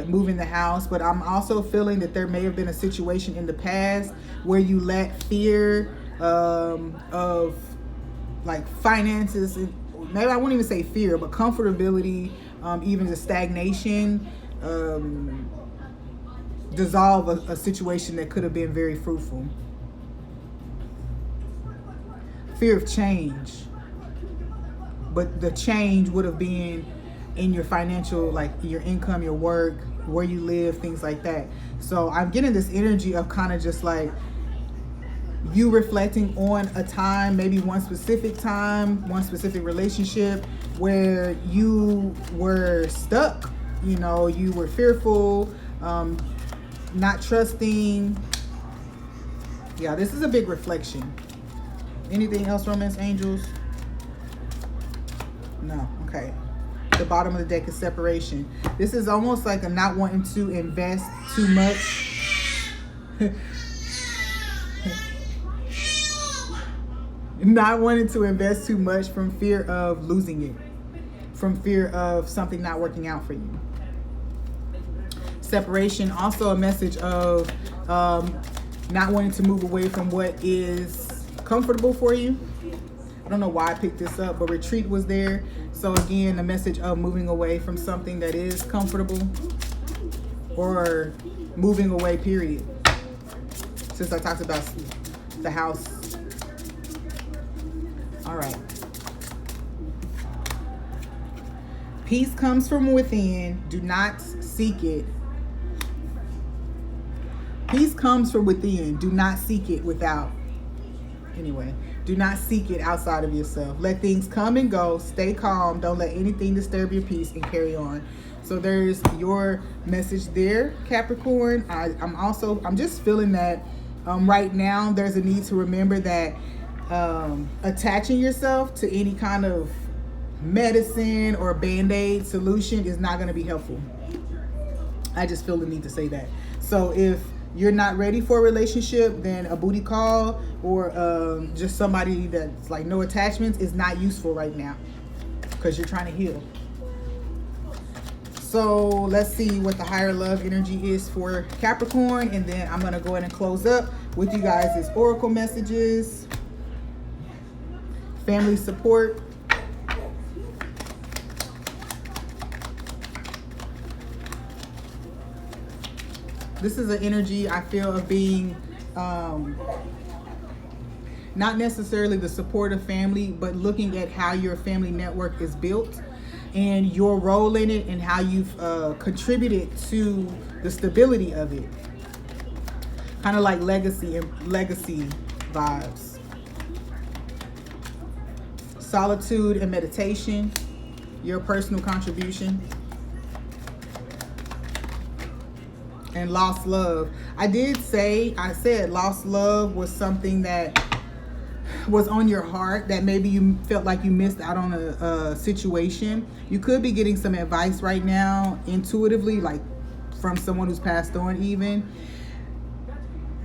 moving the house, but I'm also feeling that there may have been a situation in the past where you let fear of like finances, maybe I won't even say fear, but comfortability, even the stagnation, dissolve a situation that could have been very fruitful. Fear of change, but the change would have been in your financial, like your income, your work, where you live, things like that. So I'm getting this energy of kind of just like you reflecting on a time, maybe one specific time, one specific relationship where you were stuck. You know, you were fearful, not trusting. Yeah, this is a big reflection. Anything else, romance angels? No. Okay. The bottom of the deck is separation. This is almost like a not wanting to invest too much. Not wanting to invest too much from fear of losing it, from fear of something not working out for you. Separation, also a message of not wanting to move away from what is comfortable for you. I don't know why I picked this up, but retreat was there. So again, a message of moving away from something that is comfortable, or moving away, period. Since I talked about the house. All right. Peace comes from within. Do not seek it. Peace comes from within. Do not seek it without. Anyway, do not seek it outside of yourself. Let things come and go. Stay calm. Don't let anything disturb your peace, and carry on. So there's your message there, Capricorn. I'm just feeling that right now there's a need to remember that attaching yourself to any kind of medicine or band-aid solution is not going to be helpful. I just feel the need to say that. So if you're not ready for a relationship, then a booty call or just somebody that's like no attachments is not useful right now, because you're trying to heal. So let's see what the higher love energy is for Capricorn, and then I'm going to go ahead and close up with you guys' oracle messages. Family support. This is an energy I feel of being not necessarily the supportive family, but looking at how your family network is built and your role in it and how you've contributed to the stability of it. Kind of like legacy vibes. Solitude and meditation, your personal contribution. And lost love. I said lost love was something that was on your heart, that maybe you felt like you missed out on a situation. You could be getting some advice right now intuitively, like from someone who's passed on, even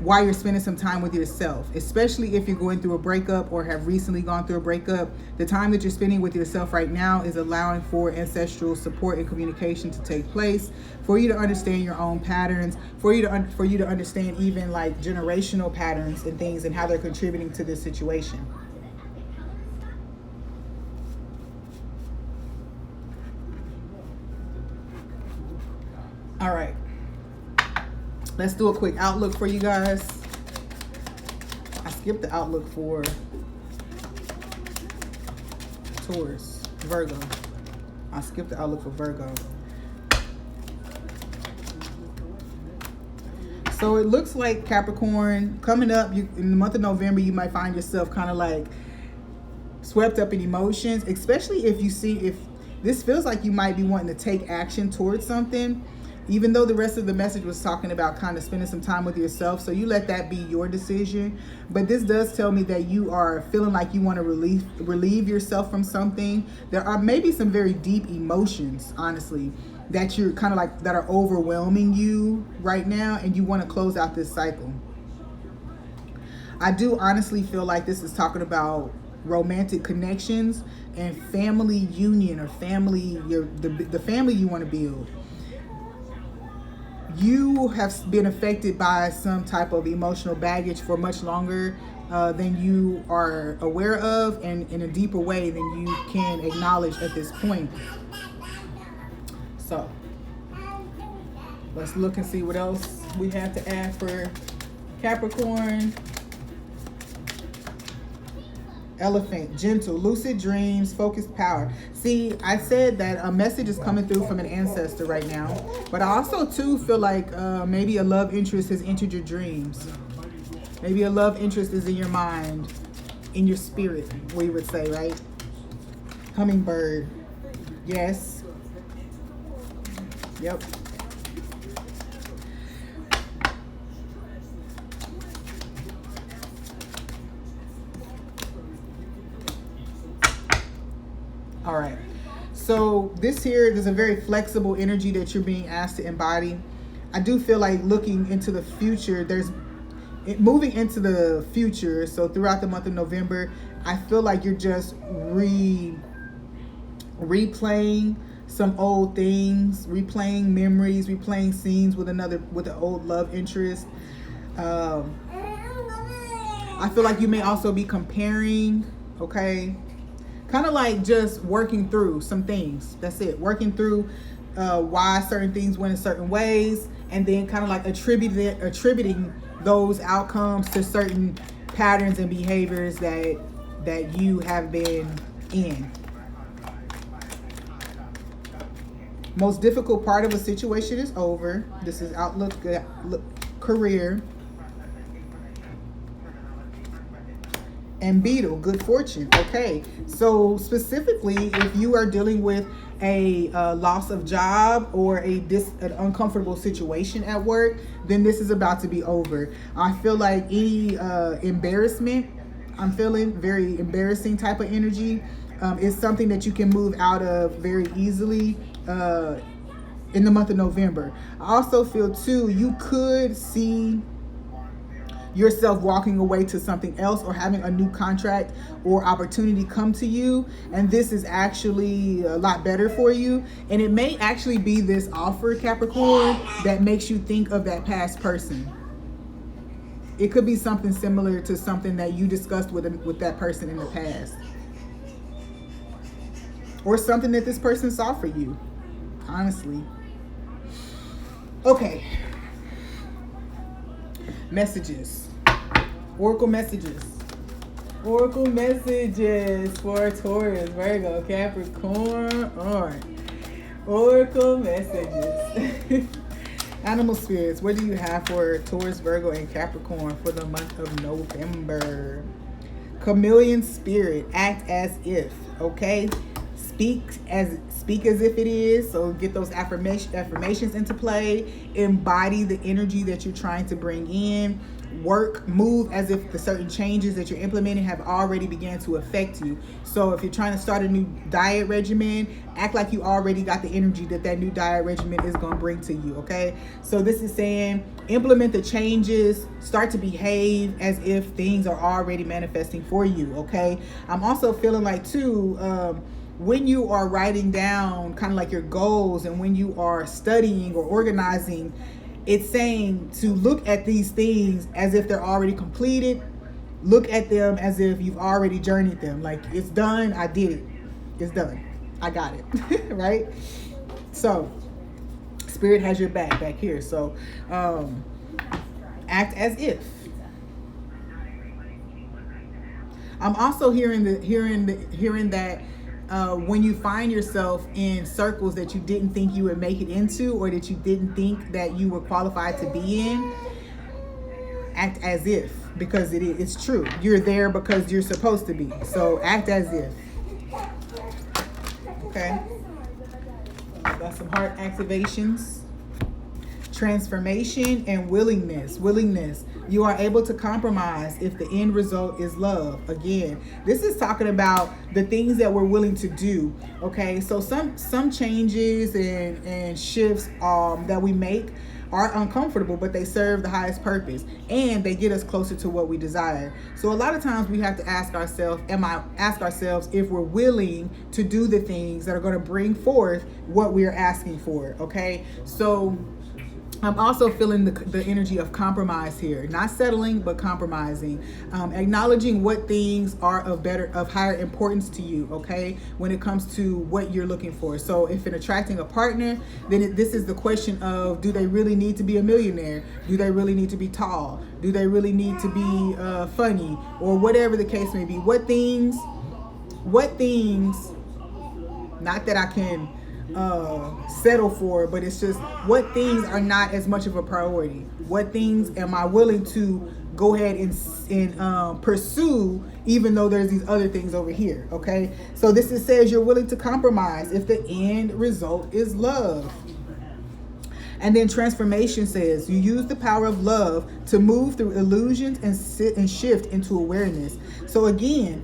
while you're spending some time with yourself, especially if you're going through a breakup or have recently gone through a breakup. The time that you're spending with yourself right now is allowing for ancestral support and communication to take place, for you to understand your own patterns, for you to understand even like generational patterns and things and how they're contributing to this situation. All right. Let's do a quick outlook for you guys. I skipped the outlook for Taurus, Virgo. I skipped the outlook for Virgo. So it looks like Capricorn, coming up in the month of November, you might find yourself kind of like swept up in emotions, especially if this feels like you might be wanting to take action towards something. Even though the rest of the message was talking about kind of spending some time with yourself, so you let that be your decision. But this does tell me that you are feeling like you want to relieve yourself from something. There are maybe some very deep emotions, honestly, that you're kind of like, that are overwhelming you right now, and you want to close out this cycle. I do honestly feel like this is talking about romantic connections and family union, or family, the family you want to build. You have been affected by some type of emotional baggage for much longer than you are aware of, and in a deeper way than you can acknowledge at this point. So let's look and see what else we have to add for Capricorn. Elephant, gentle, lucid dreams, focused power. See, I said that a message is coming through from an ancestor right now, but I also too feel like maybe a love interest has entered your dreams. Maybe a love interest is in your mind, in your spirit, we would say, right? Hummingbird. Yes. Yep. All right. So there's a very flexible energy that you're being asked to embody. I do feel like looking into the future, moving into the future. So throughout the month of November, I feel like you're just replaying some old things, replaying memories, replaying scenes with an old love interest. I feel like you may also be comparing, okay? Kind of like just working through some things. That's it. Working through why certain things went in certain ways, and then kind of like attributing those outcomes to certain patterns and behaviors that you have been in. Most difficult part of a situation is over. This is outlook, career. And beetle, good fortune. Okay, so specifically, if you are dealing with a loss of job or an uncomfortable situation at work, then this is about to be over. I feel like any embarrassment, I'm feeling very embarrassing type of energy, is something that you can move out of very easily in the month of November. I also feel too, you could see yourself walking away to something else, or having a new contract or opportunity come to you, and this is actually a lot better for you. And it may actually be this offer, Capricorn, that makes you think of that past person. It could be something similar to something that you discussed with that person in the past, or something that this person saw for you, honestly. Okay. Messages. Oracle messages. Oracle messages for Taurus, Virgo, Capricorn. Oracle messages. Animal spirits, what do you have for Taurus, Virgo, and Capricorn for the month of November? Chameleon spirit, act as if, okay? Speak as if it is. So get those affirmations into play. Embody the energy that you're trying to bring in. Work, move as if the certain changes that you're implementing have already began to affect you. So if you're trying to start a new diet regimen, act like you already got the energy that new diet regimen is going to bring to you, okay? So this is saying implement the changes, start to behave as if things are already manifesting for you, okay? I'm also feeling like too, when you are writing down kind of like your goals and when you are studying or organizing, it's saying to look at these things as if they're already completed. Look at them as if you've already journeyed them. Like, it's done, I did it. It's done. I got it. Right? So, Spirit has your back here. So, act as if. I'm also hearing that when you find yourself in circles that you didn't think you would make it into, or that you didn't think that you were qualified to be in, act as if, because it's true. You're there because you're supposed to be. So act as if. Okay. Got some heart activations. Transformation and willingness. You are able to compromise if the end result is love. Again, this is talking about the things that we're willing to do. Okay, so some changes and shifts that we make are uncomfortable, but they serve the highest purpose and they get us closer to what we desire. So a lot of times we have to ask ourselves if we're willing to do the things that are going to bring forth what we are asking for. Okay, so I'm also feeling the energy of compromise here. Not settling, but compromising. Acknowledging what things are of higher importance to you, okay, when it comes to what you're looking for. So if in attracting a partner, then this is the question of, do they really need to be a millionaire? Do they really need to be tall? Do they really need to be funny? Or whatever the case may be. What things, not that I can settle for, but it's just what things are not as much of a priority. What things am I willing to go ahead and pursue, even though there's these other things over here. Okay, so this says you're willing to compromise if the end result is love. And then transformation says you use the power of love to move through illusions and shift into awareness. So again,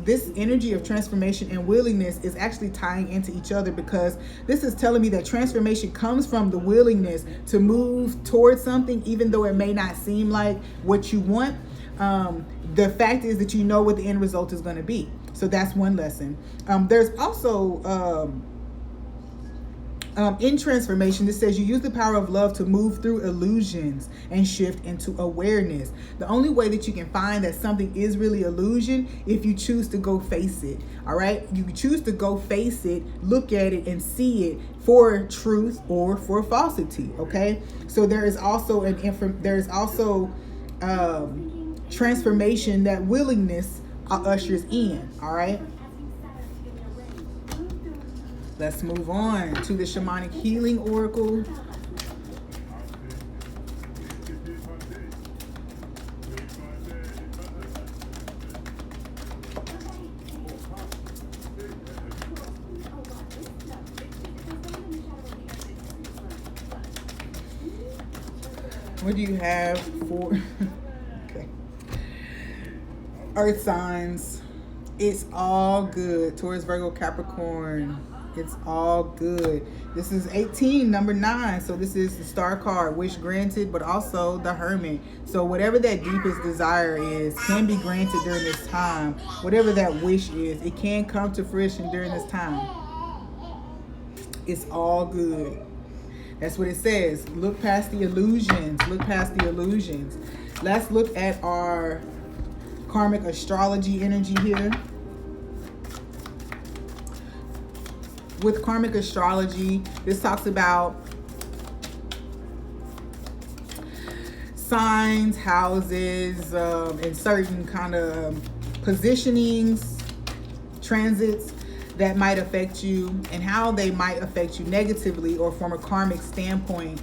this energy of transformation and willingness is actually tying into each other, because this is telling me that transformation comes from the willingness to move towards something, even though it may not seem like what you want. The fact is that you know what the end result is going to be. So that's one lesson. There's also in transformation, this says you use the power of love to move through illusions and shift into awareness. The only way that you can find that something is really illusion, if you choose to go face it. All right, you choose to go face it, look at it, and see it for truth or for falsity. Okay, so there is also transformation that willingness ushers in. All right. Let's move on to the Shamanic Healing Oracle. What do you have for okay. Earth signs? It's all good. Taurus, Virgo, Capricorn. It's all good. This is 18, number 9. So this is the star card, wish granted, but also the hermit. So whatever that deepest desire is can be granted during this time. Whatever that wish is, it can come to fruition during this time. It's all good. That's what it says. Look past the illusions. Look past the illusions. Let's look at our karmic astrology energy here. With karmic astrology, this talks about signs, houses, and certain kind of positionings, transits that might affect you, and how they might affect you negatively or from a karmic standpoint.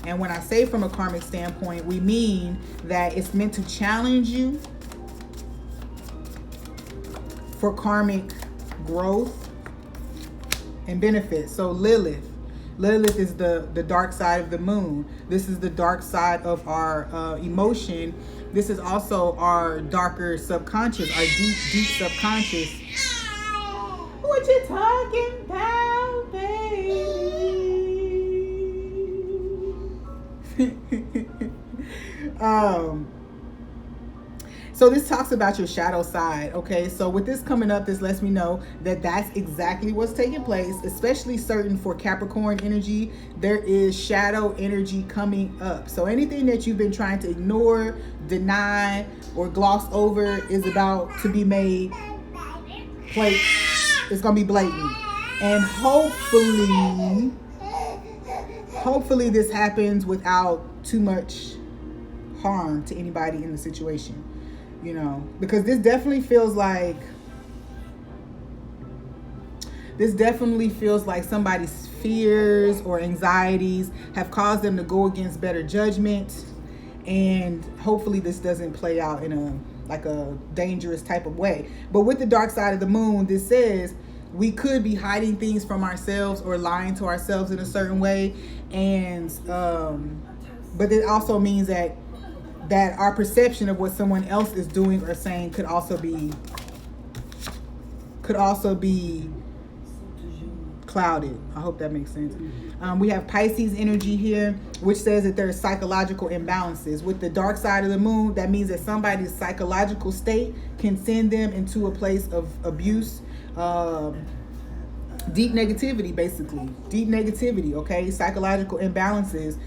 And when I say from a karmic standpoint, we mean that it's meant to challenge you for karmic growth and benefit. So Lilith is the dark side of the moon. This is the dark side of our emotion. This is also our darker subconscious, our deep subconscious. What you talking about, baby? So this talks about your shadow side, okay? So with this coming up, this lets me know that that's exactly what's taking place, especially certain for Capricorn energy. There is shadow energy coming up. So anything that you've been trying to ignore, deny, or gloss over is about to be made plain. It's gonna be blatant. And hopefully this happens without too much harm to anybody in the situation. You know, because this definitely feels like somebody's fears or anxieties have caused them to go against better judgment, and hopefully this doesn't play out in a dangerous type of way. But with the dark side of the moon, this says we could be hiding things from ourselves or lying to ourselves in a certain way, and but it also means that our perception of what someone else is doing or saying could also be clouded. I hope that makes sense. We have Pisces energy here, which says that there are psychological imbalances. With the dark side of the moon, that means that somebody's psychological state can send them into a place of abuse, deep negativity, basically. Deep negativity, okay? Psychological imbalances.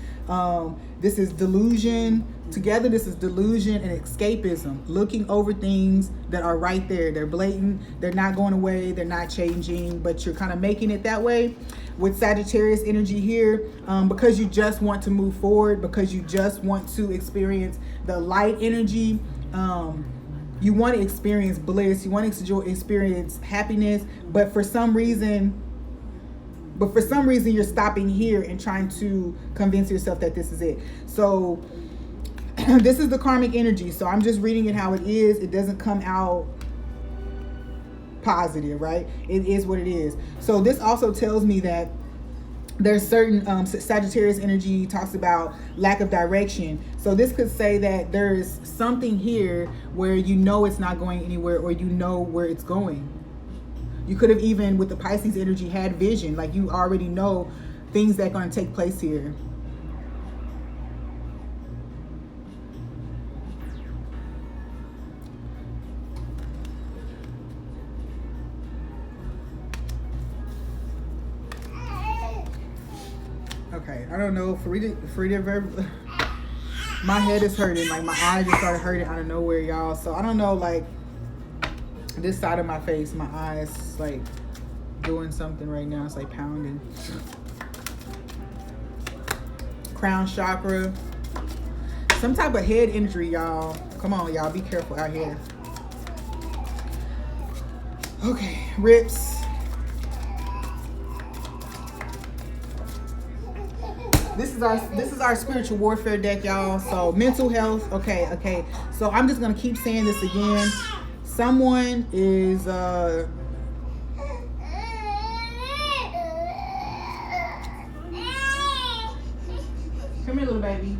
This is delusion. Together, this is delusion and escapism. Looking over things that are right there. They're blatant. They're not going away. They're not changing. But you're kind of making it that way. With Sagittarius energy here, because you just want to move forward, because you just want to experience the light energy, you want to experience bliss. You want to experience happiness. But for some reason, you're stopping here and trying to convince yourself that this is it. So this is the karmic energy. So I'm just reading it how it is. It doesn't come out positive, right? It is what it is. So this also tells me that there's certain Sagittarius energy talks about lack of direction. So this could say that there's something here where you know it's not going anywhere, or you know where it's going. You could have even, with the Pisces energy, had vision. Like you already know things that are going to take place here. Okay, I don't know. My head is hurting. Like my eyes just started hurting out of nowhere, y'all. So I don't know, like this side of my face, my eyes like doing something right now. It's like pounding. Crown chakra. Some type of head injury, y'all. Come on, y'all. Be careful out here. Okay, rips. This is our spiritual warfare deck, y'all. So mental health. Okay. So I'm just gonna keep saying this again. Someone is come here, little baby.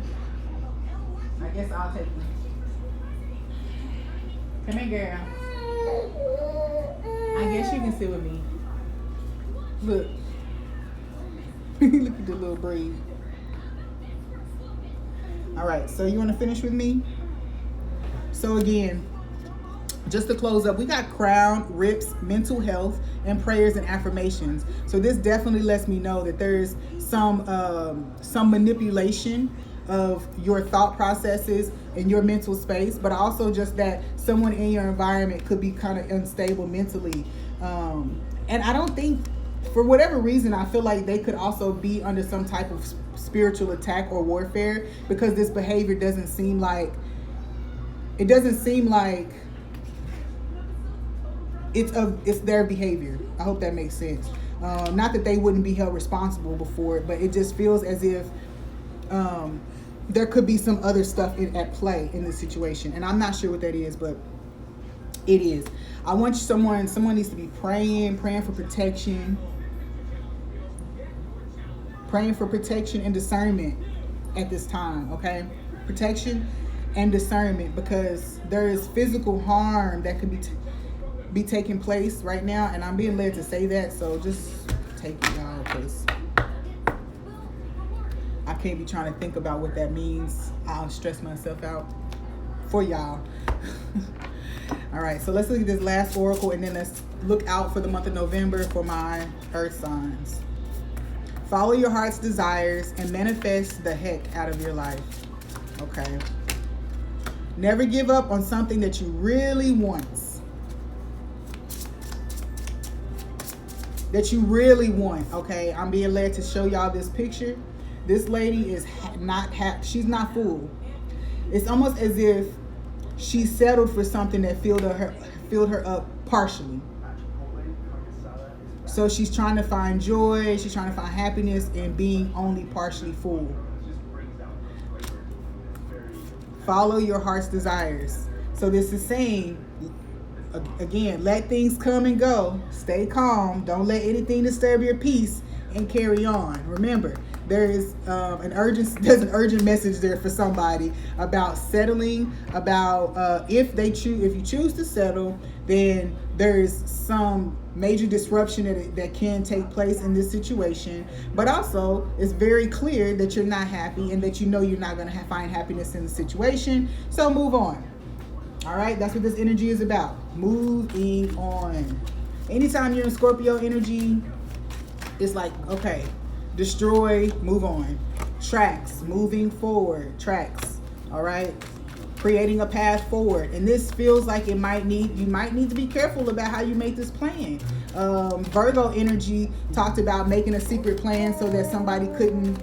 I guess I'll take you. Come here, girl. I guess you can sit with me. Look. Look at the little braid. All right, so you want to finish with me? So again, just to close up, we got crown, rips, mental health, and prayers and affirmations. So this definitely lets me know that there's some manipulation of your thought processes in your mental space, but also just that someone in your environment could be kind of unstable mentally. And I don't think for whatever reason, I feel like they could also be under some type of spiritual attack or warfare, because this behavior doesn't seem like it's their behavior. I hope that makes sense. Not that they wouldn't be held responsible before it, but it just feels as if there could be some other stuff at play in this situation, and I'm not sure what that is, but it is. I want someone needs to be praying for protection. Praying for protection and discernment at this time, okay? Protection and discernment, because there is physical harm that could be taking place right now, and I'm being led to say that, so just take it, y'all, because I can't be trying to think about what that means. I'll stress myself out for y'all. All right, so let's look at this last oracle, and then let's look out for the month of November for my earth signs. Follow your heart's desires and manifest the heck out of your life. Okay. Never give up on something that you really want. Okay? I'm being led to show y'all this picture. This lady is she's not fooled. It's almost as if she settled for something that filled her up partially. So she's trying to find joy, she's trying to find happiness in being only partially full. Follow your heart's desires. So this is saying, again, let things come and go. Stay calm. Don't let anything disturb your peace, and carry on. Remember, there's an urgent message there for somebody about settling, about if you choose to settle, then there's some major disruption that can take place in this situation. But also, it's very clear that you're not happy, and that you know you're not going to find happiness in the situation. So move on. All right, that's what this energy is about. Moving on. Anytime you're in Scorpio energy, it's like, okay, destroy, move on. Tracks, moving forward, tracks. All right, creating a path forward. And this feels like you might need to be careful about how you make this plan. Virgo energy talked about making a secret plan so that somebody couldn't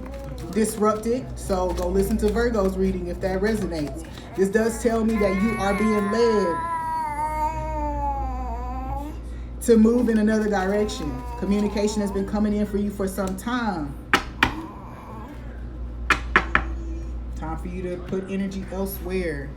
disrupt it. So go listen to Virgo's reading if that resonates. This does tell me that you are being led to move in another direction. Communication has been coming in for you for some time. Time for you to put energy elsewhere.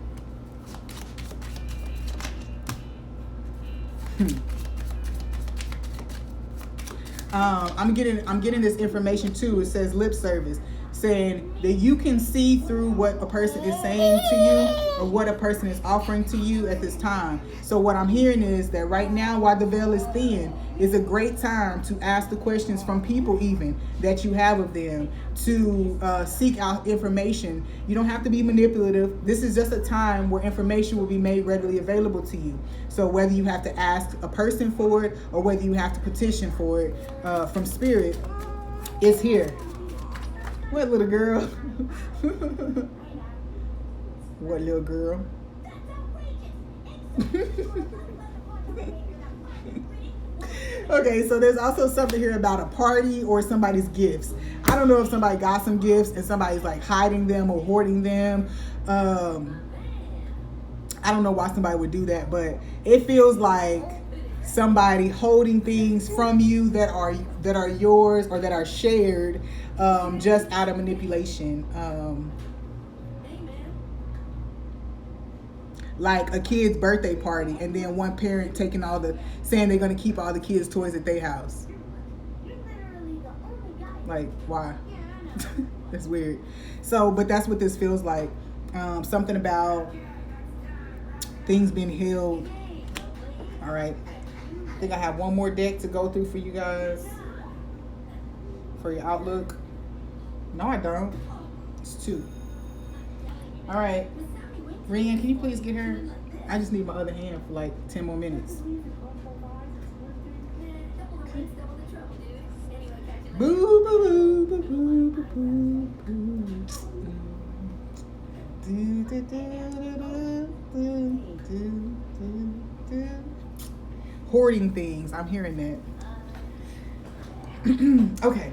I'm getting this information too. It says lip service, saying that you can see through what a person is saying to you or what a person is offering to you at this time. So what I'm hearing is that right now, while the veil is thin, is a great time to ask the questions from people even that you have of them, to seek out information. You don't have to be manipulative. This is just a time where information will be made readily available to you. So whether you have to ask a person for it or whether you have to petition for it from spirit, it's here. What little girl? What little girl? Okay, so there's also something here about a party or somebody's gifts. I don't know if somebody got some gifts and somebody's like hiding them or hoarding them. I don't know why somebody would do that, but it feels like somebody holding things from you that are yours or that are shared, just out of manipulation. Like a kid's birthday party, and then one parent saying they're going to keep all the kids' toys at their house. Like, why? That's weird. So, but that's what this feels like. Something about things being held. All right. I think I have one more deck to go through for you guys for your outlook. No, I don't. It's 2. All right. Rian, can you please get her? I just need my other hand for like 10 more minutes. Boo, boo, boo, boo, boo, boo, boo. Do, do, do, do, do, do, do. Hoarding things. I'm hearing that. Okay.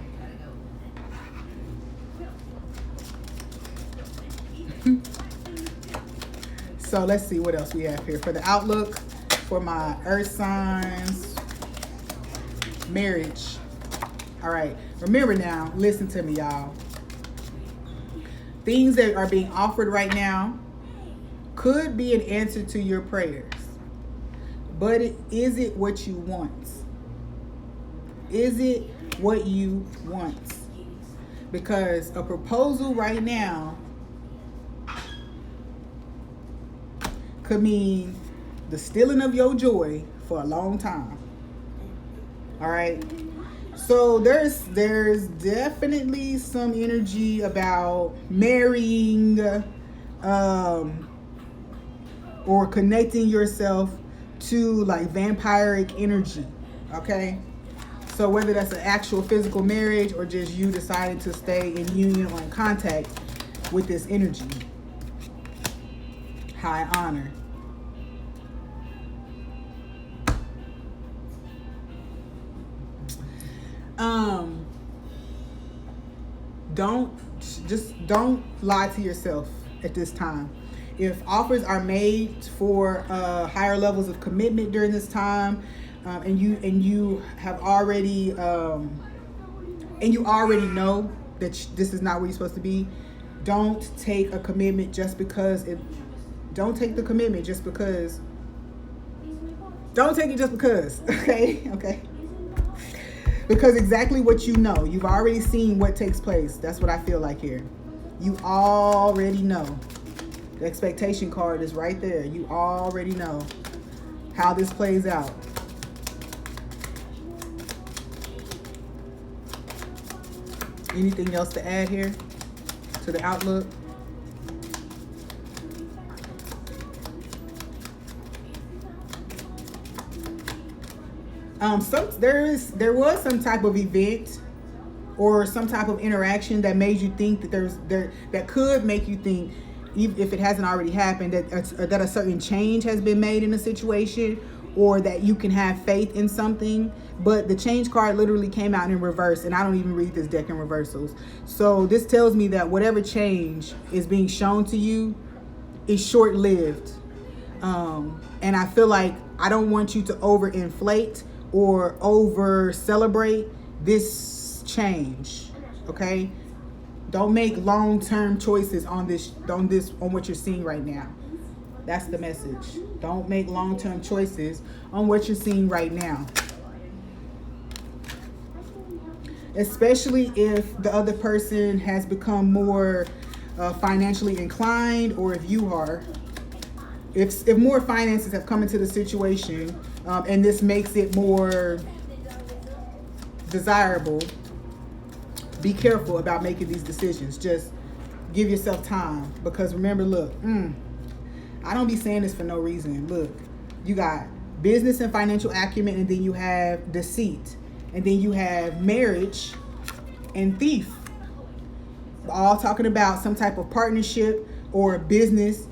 So let's see what else we have here for the outlook for my earth signs. Marriage. All right. Remember now, listen to me, y'all. Things that are being offered right now could be an answer to your prayers. But is it what you want? Is it what you want? Because a proposal right now could mean the stealing of your joy for a long time. All right. So there's definitely some energy about marrying or connecting yourself to like vampiric energy. Okay. So whether that's an actual physical marriage or just you deciding to stay in union or in contact with this energy. High honor. Don't lie to yourself at this time. If offers are made for higher levels of commitment during this time, and you have already and you already know that this is not where you're supposed to be, don't take a commitment just because it. Don't take the commitment just because. Don't take it just because. Okay. Because exactly what you know. You've already seen what takes place. That's what I feel like here. You already know. The expectation card is right there. You already know how this plays out. Anything else to add here to the outlook? There was some type of event or some type of interaction that made you think that that could make you think, even if it hasn't already happened, that a certain change has been made in a situation, or that you can have faith in something. But the change card literally came out in reverse, and I don't even read this deck in reversals. So this tells me that whatever change is being shown to you is short-lived. And I feel like I don't want you to overinflate or over celebrate this change. Okay? Don't make long-term choices on what you're seeing right now. That's the message. Don't make long-term choices on what you're seeing right now. Especially if the other person has become more financially inclined, or if you are. If more finances have come into the situation, and this makes it more desirable, be careful about making these decisions. Just give yourself time. Because remember, look, I don't be saying this for no reason. Look, you got business and financial acumen, and then you have deceit, and then you have marriage and thief. All talking about some type of partnership or business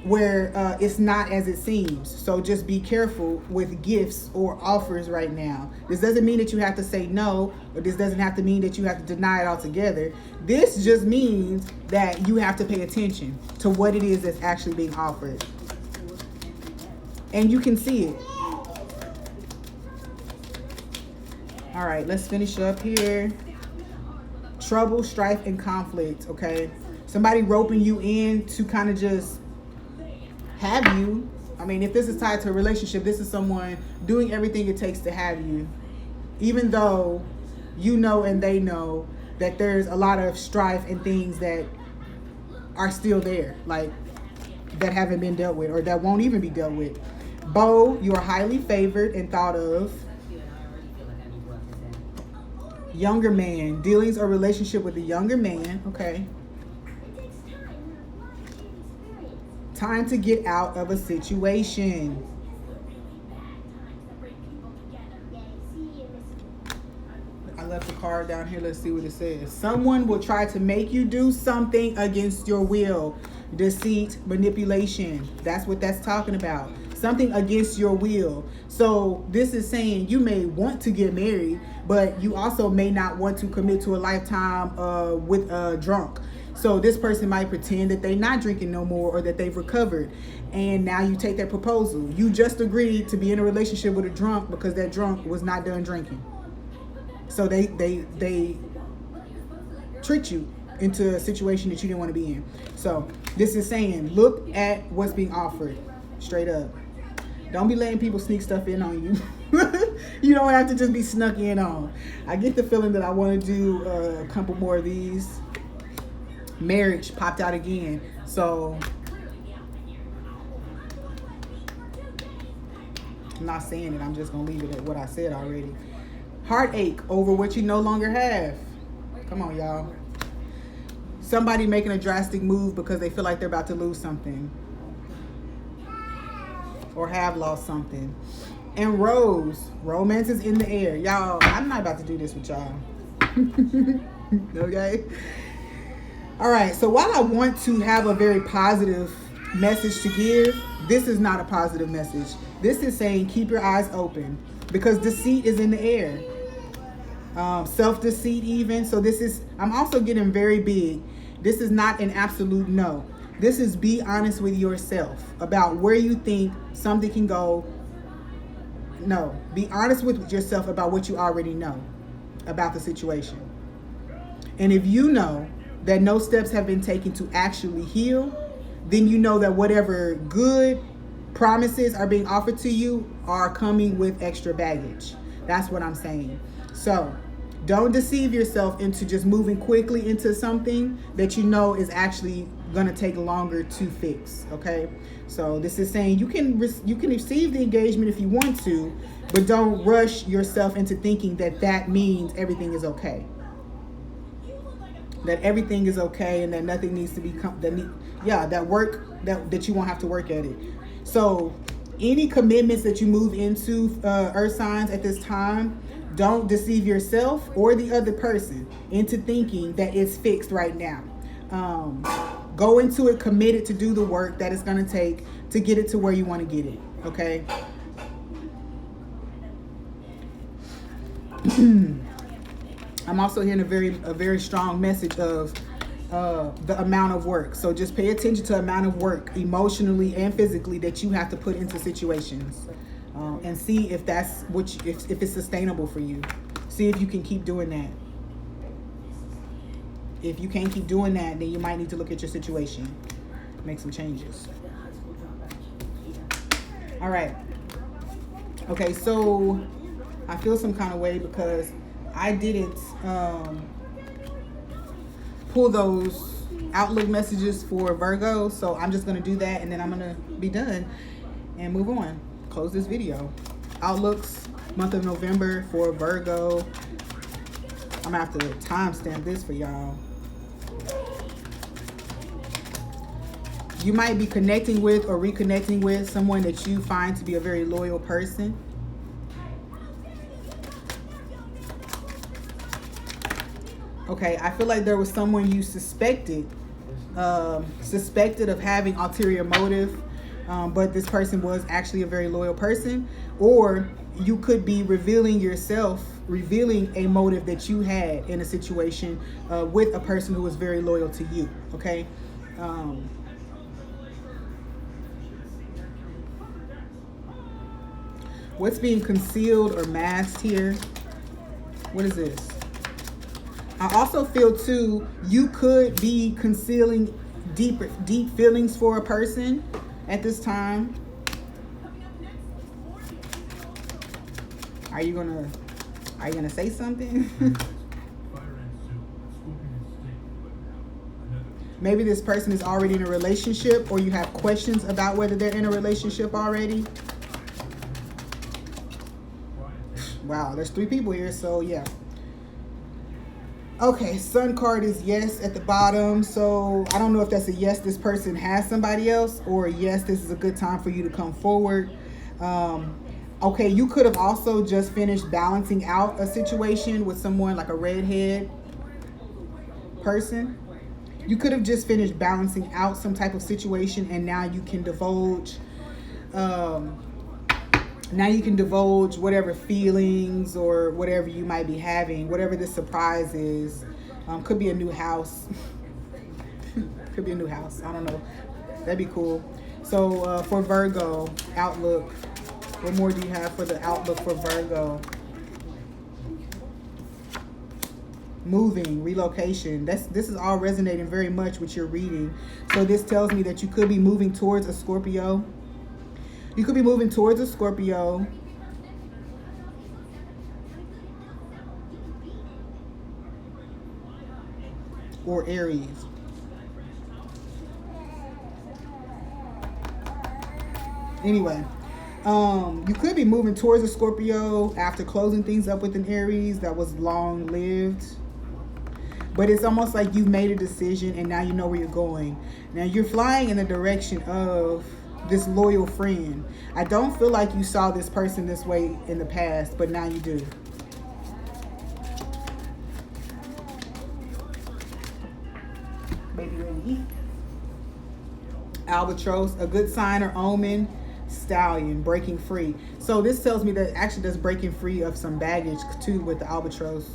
where it's not as it seems. So just be careful with gifts or offers right now. This doesn't mean that you have to say no, or this doesn't have to mean that you have to deny it altogether. This just means that you have to pay attention to what it is that's actually being offered. And you can see it. All right, let's finish up here. Trouble, strife, and conflict, okay? Somebody roping you in to kind of just have you. I mean, if this is tied to a relationship, this is someone doing everything it takes to have you, even though you know and they know that there's a lot of strife and things that are still there, like that haven't been dealt with or that won't even be dealt with. Bo, you are highly favored and thought of. Younger man, dealings or relationship with a younger man, okay? Time to get out of a situation. I left the card down here. Let's see what it says. Someone will try to make you do something against your will. Deceit, manipulation. That's what that's talking about. something against your will. So this is saying you may want to get married, but you also may not want to commit to a lifetime with a drunk. So this person might pretend that they're not drinking no more, or that they've recovered. And now you take that proposal. You just agreed to be in a relationship with a drunk because that drunk was not done drinking. So they tricked you into a situation that you didn't want to be in. So this is saying, look at what's being offered straight up. Don't be letting people sneak stuff in on you. You don't have to just be snuck in on. I get the feeling that I want to do a couple more of these. Marriage popped out again. So I'm not saying it. I'm just going to leave it at what I said already. Heartache over what you no longer have. Come on, y'all. Somebody making a drastic move because they feel like they're about to lose something, or have lost something. And Rose, romance is in the air. Y'all, I'm not about to do this with y'all. Okay? All right, so while I want to have a very positive message to give, this is not a positive message. This is saying keep your eyes open, because deceit is in the air. Self-deceit even. So this is, I'm also getting very big. This is not an absolute no. This is be honest with yourself about where you think something can go. No, be honest with yourself about what you already know about the situation. And if you know that no steps have been taken to actually heal, then you know that whatever good promises are being offered to you are coming with extra baggage. That's what I'm saying. So don't deceive yourself into just moving quickly into something that you know is actually going to take longer to fix. Okay, so this is saying you can receive the engagement if you want to, but don't rush yourself into thinking that that means everything is okay. That everything is okay and that nothing needs to be that you won't have to work at it. So any commitments that you move into, earth signs, at this time, don't deceive yourself or the other person into thinking that it's fixed right now. Go into it committed to do the work that it's going to take to get it to where you want to get it. Okay. I'm also hearing a very strong message of the amount of work. So just pay attention to the amount of work emotionally and physically that you have to put into situations, and see if that's if it's sustainable for you. See if you can keep doing that. If you can't keep doing that, then you might need to look at your situation, make some changes. All right. Okay, so I feel some kind of way because I didn't pull those outlook messages for Virgo, so I'm just going to do that, and then I'm going to be done and move on. Close this video. Outlooks, month of November for Virgo. I'm going to have to timestamp this for y'all. You might be connecting with or reconnecting with someone that you find to be a very loyal person. Okay, I feel like there was someone you suspected of having ulterior motive, but this person was actually a very loyal person. Or you could be revealing a motive that you had in a situation with a person who was very loyal to you. Okay. What's being concealed or masked here? What is this? I also feel too, you could be concealing deep feelings for a person at this time. Are you gonna say something? Maybe this person is already in a relationship, or you have questions about whether they're in a relationship already. Wow, there's 3 people here, so yeah. Okay, Sun card is yes at the bottom. So I don't know if that's a yes, this person has somebody else, or a yes, this is a good time for you to come forward. Okay, you could have also just finished balancing out a situation with someone like a redhead person. You could have just finished balancing out some type of situation, and now you can divulge Now you can divulge whatever feelings or whatever you might be having, whatever this surprise is. Could be a new house. Could be a new house. I don't know. That'd be cool. So for Virgo, outlook. What more do you have for the outlook for Virgo? Moving, relocation. This is all resonating very much with your reading. So this tells me that you could be moving towards a Scorpio. You could be moving towards a Scorpio. Or Aries. Anyway, you could be moving towards a Scorpio after closing things up with an Aries that was long-lived. But it's almost like you've made a decision and now you know where you're going. Now you're flying in the direction of this loyal friend. I don't feel like you saw this person this way in the past, but now you do. Baby ready. Albatross, a good sign or omen. Stallion, breaking free. So this tells me that actually that's breaking free of some baggage too with the albatross.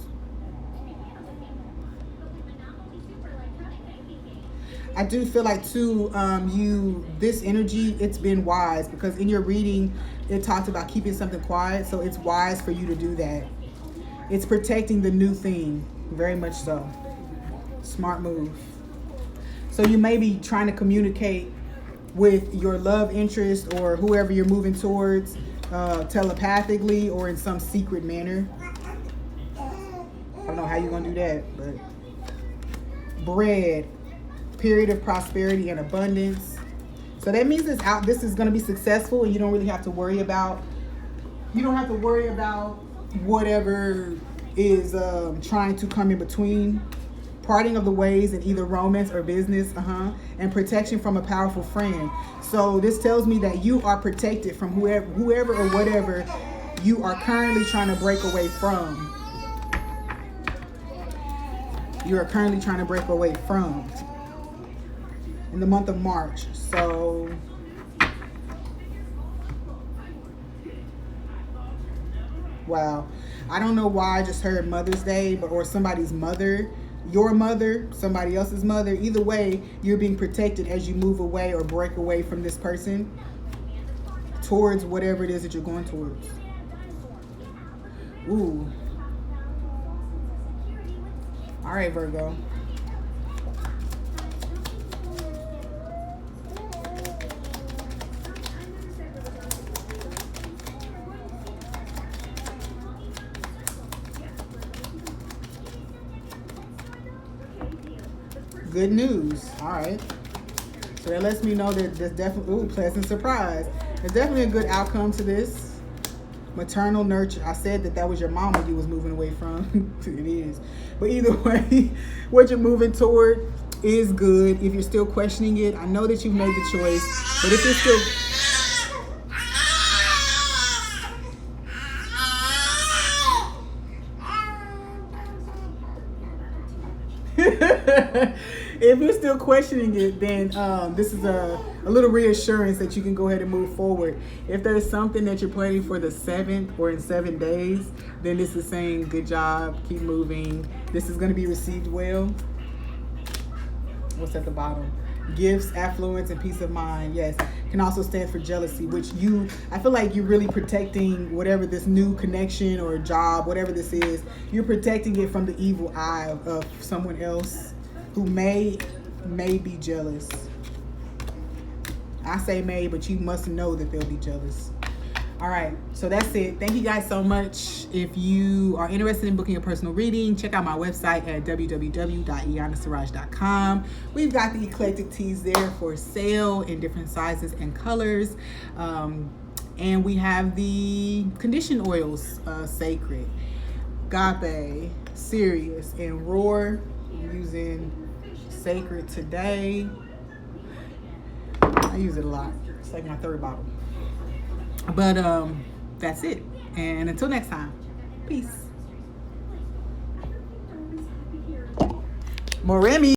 I do feel like too, this energy, it's been wise because in your reading, it talked about keeping something quiet. So it's wise for you to do that. It's protecting the new thing, very much so. Smart move. So you may be trying to communicate with your love interest or whoever you're moving towards telepathically or in some secret manner. I don't know how you're going to do that, but bread. Period of prosperity and abundance. So that means this is going to be successful and you don't really have to worry about whatever is trying to come in between. Parting of the ways in either romance or business, and protection from a powerful friend. So this tells me that you are protected from whoever or whatever you are currently trying to break away from. You are currently trying to break away from. In the month of March. So wow. I don't know why I just heard Mother's Day, or somebody's mother, your mother, somebody else's mother. Either way, you're being protected as you move away or break away from this person towards whatever it is that you're going towards. Ooh. All right, Virgo. Good news. All right. So that lets me know that there's definitely, pleasant surprise. There's definitely a good outcome to this. Maternal nurture. I said that was your mama you was moving away from. It is. But either way, what you're moving toward is good. If you're still questioning it, I know that you've made the choice. But if you're still... If you're still questioning it, then this is a little reassurance that you can go ahead and move forward. If there's something that you're planning for the 7th or in 7 days, then this is saying good job, keep moving. This is going to be received well. What's at the bottom? Gifts, affluence, and peace of mind. Yes, can also stand for jealousy, which I feel like you're really protecting whatever this new connection or job, whatever this is, you're protecting it from the evil eye of someone else who may be jealous. I say may, but you must know that they'll be jealous. All right, so that's it. Thank you guys so much. If you are interested in booking a personal reading, check out my website at www.IyandaSiraj.com. We've got the eclectic teas there for sale in different sizes and colors. And we have the condition oils, Sacred, AGAPE, Sirius, and Roar. I'm using Sacred today. I use it a lot. It's like my 3rd bottle. But that's it. And until next time, peace. Moremi.